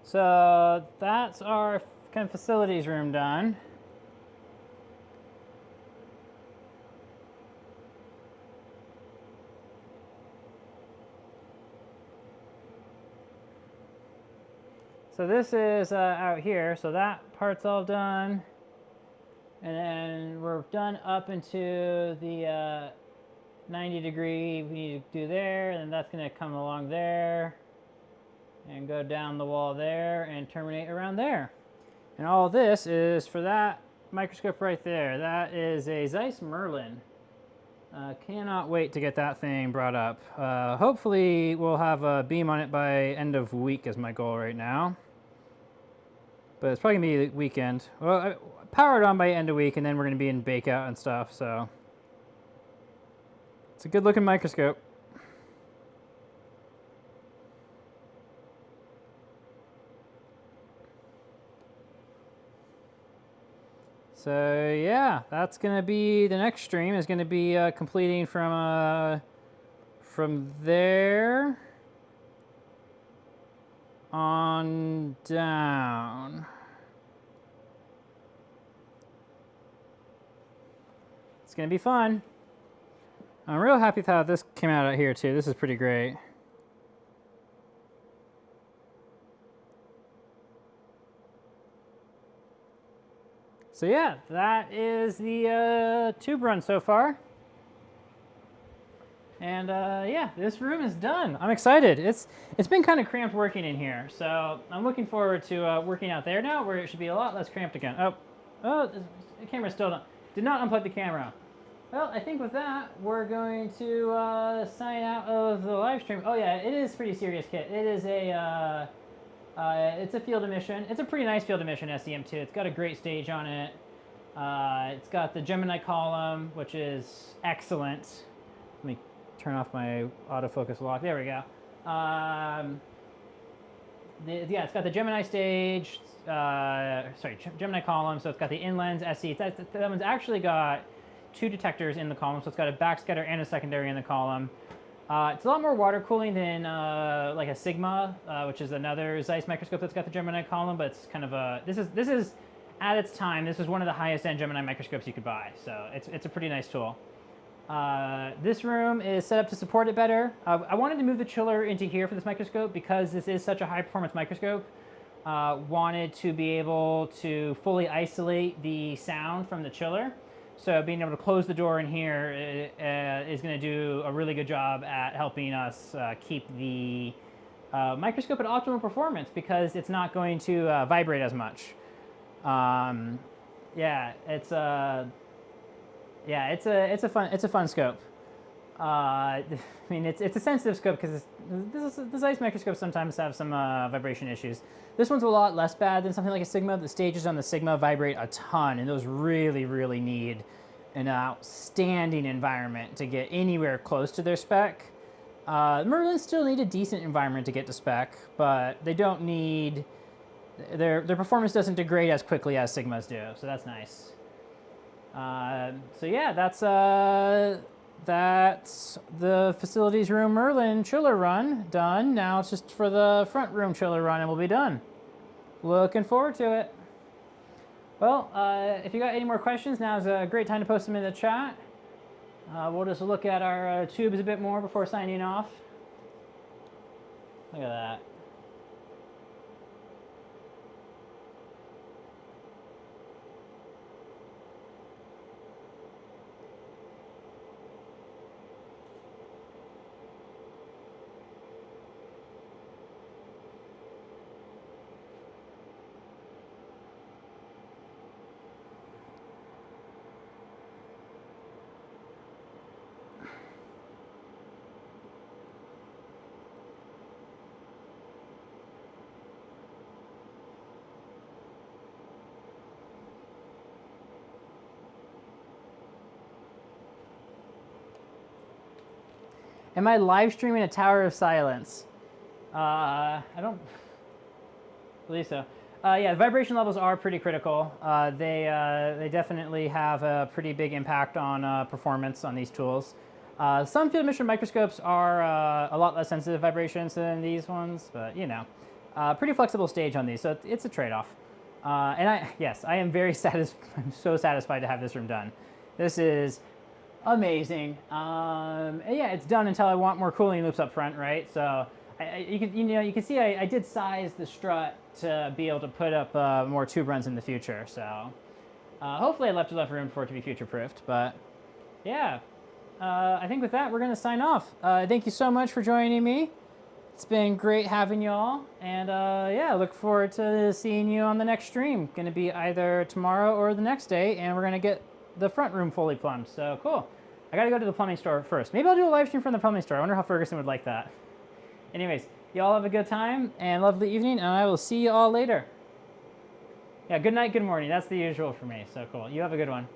So that's our kind of facilities room done. So this is out here, so that part's all done. And then we're done up into the 90 degree we need to do there, and that's gonna come along there and go down the wall there and terminate around there. And all this is for that microscope right there. That is a Zeiss Merlin. Cannot wait to get that thing brought up. Hopefully we'll have a beam on it by end of week is my goal right now. But it's probably gonna be the weekend. Well, powered on by end of week, and then we're gonna be in bake out and stuff, so. It's a good looking microscope. So yeah, that's gonna be, the next stream is gonna be completing from there on down. It's gonna be fun. I'm real happy with how this came out here too. This is pretty great. So yeah, that is the tube run so far. And yeah, this room is done. I'm excited. It's been kind of cramped working in here, so I'm looking forward to working out there now, where it should be a lot less cramped again. Oh, the camera still did not unplug the camera. Well, I think with that, we're going to sign out of the live stream. Oh yeah, it is pretty serious kit. It is a it's a field emission. It's a pretty nice field emission SEM2. It's got a great stage on it. It's got the Gemini column, which is excellent. Let me turn off my autofocus lock. There we go. Yeah, it's got the Gemini stage. Gemini column. So it's got the in-lens SE. That one's actually got 2 detectors in the column, so it's got a backscatter and a secondary in the column. It's a lot more water cooling than like a Sigma, which is another Zeiss microscope that's got the Gemini column, but it's kind of a, this is at its time, this is one of the highest end Gemini microscopes you could buy, so it's a pretty nice tool. This room is set up to support it better. I wanted to move the chiller into here for this microscope because this is such a high performance microscope. Wanted to be able to fully isolate the sound from the chiller. So being able to close the door in here is going to do a really good job at helping us keep the microscope at optimal performance because it's not going to vibrate as much. Yeah, it's a fun scope. I mean, it's a sensitive scope because the Zeiss microscopes sometimes have some vibration issues. This one's a lot less bad than something like a Sigma. The stages on the Sigma vibrate a ton, and those really, really need an outstanding environment to get anywhere close to their spec. Merlin still need a decent environment to get to spec, but they don't need, their performance doesn't degrade as quickly as Sigmas do, so that's nice. So yeah, that's the facilities room Merlin chiller run done. Now it's just for the front room chiller run and we'll be done. Looking forward to it. Well, if you got any more questions, now's a great time to post them in the chat. We'll just look at our tubes a bit more before signing off. Look at that. Am I live streaming a Tower of Silence? I don't believe so. Yeah, vibration levels are pretty critical. They definitely have a pretty big impact on performance on these tools. Some field mission microscopes are a lot less sensitive vibrations than these ones, but you know, pretty flexible stage on these, so it's a trade-off. And yes, I am very I'm so satisfied to have this room done. This is amazing. And yeah, it's done until I want more cooling loops up front, right? So you can see I did size the strut to be able to put up more tube runs in the future. So hopefully I left enough room for it to be future-proofed. But yeah, I think with that we're gonna sign off. Thank you so much for joining me. It's been great having y'all, and yeah, look forward to seeing you on the next stream. Gonna be either tomorrow or the next day, and we're gonna get the front room fully plumbed. So cool. I gotta go to the plumbing store first. Maybe I'll do a live stream from the plumbing store. I wonder how Ferguson would like that. Anyways, y'all have a good time and lovely evening, and I will see you all later. Yeah, good night, good morning. That's the usual for me. So cool. You have a good one.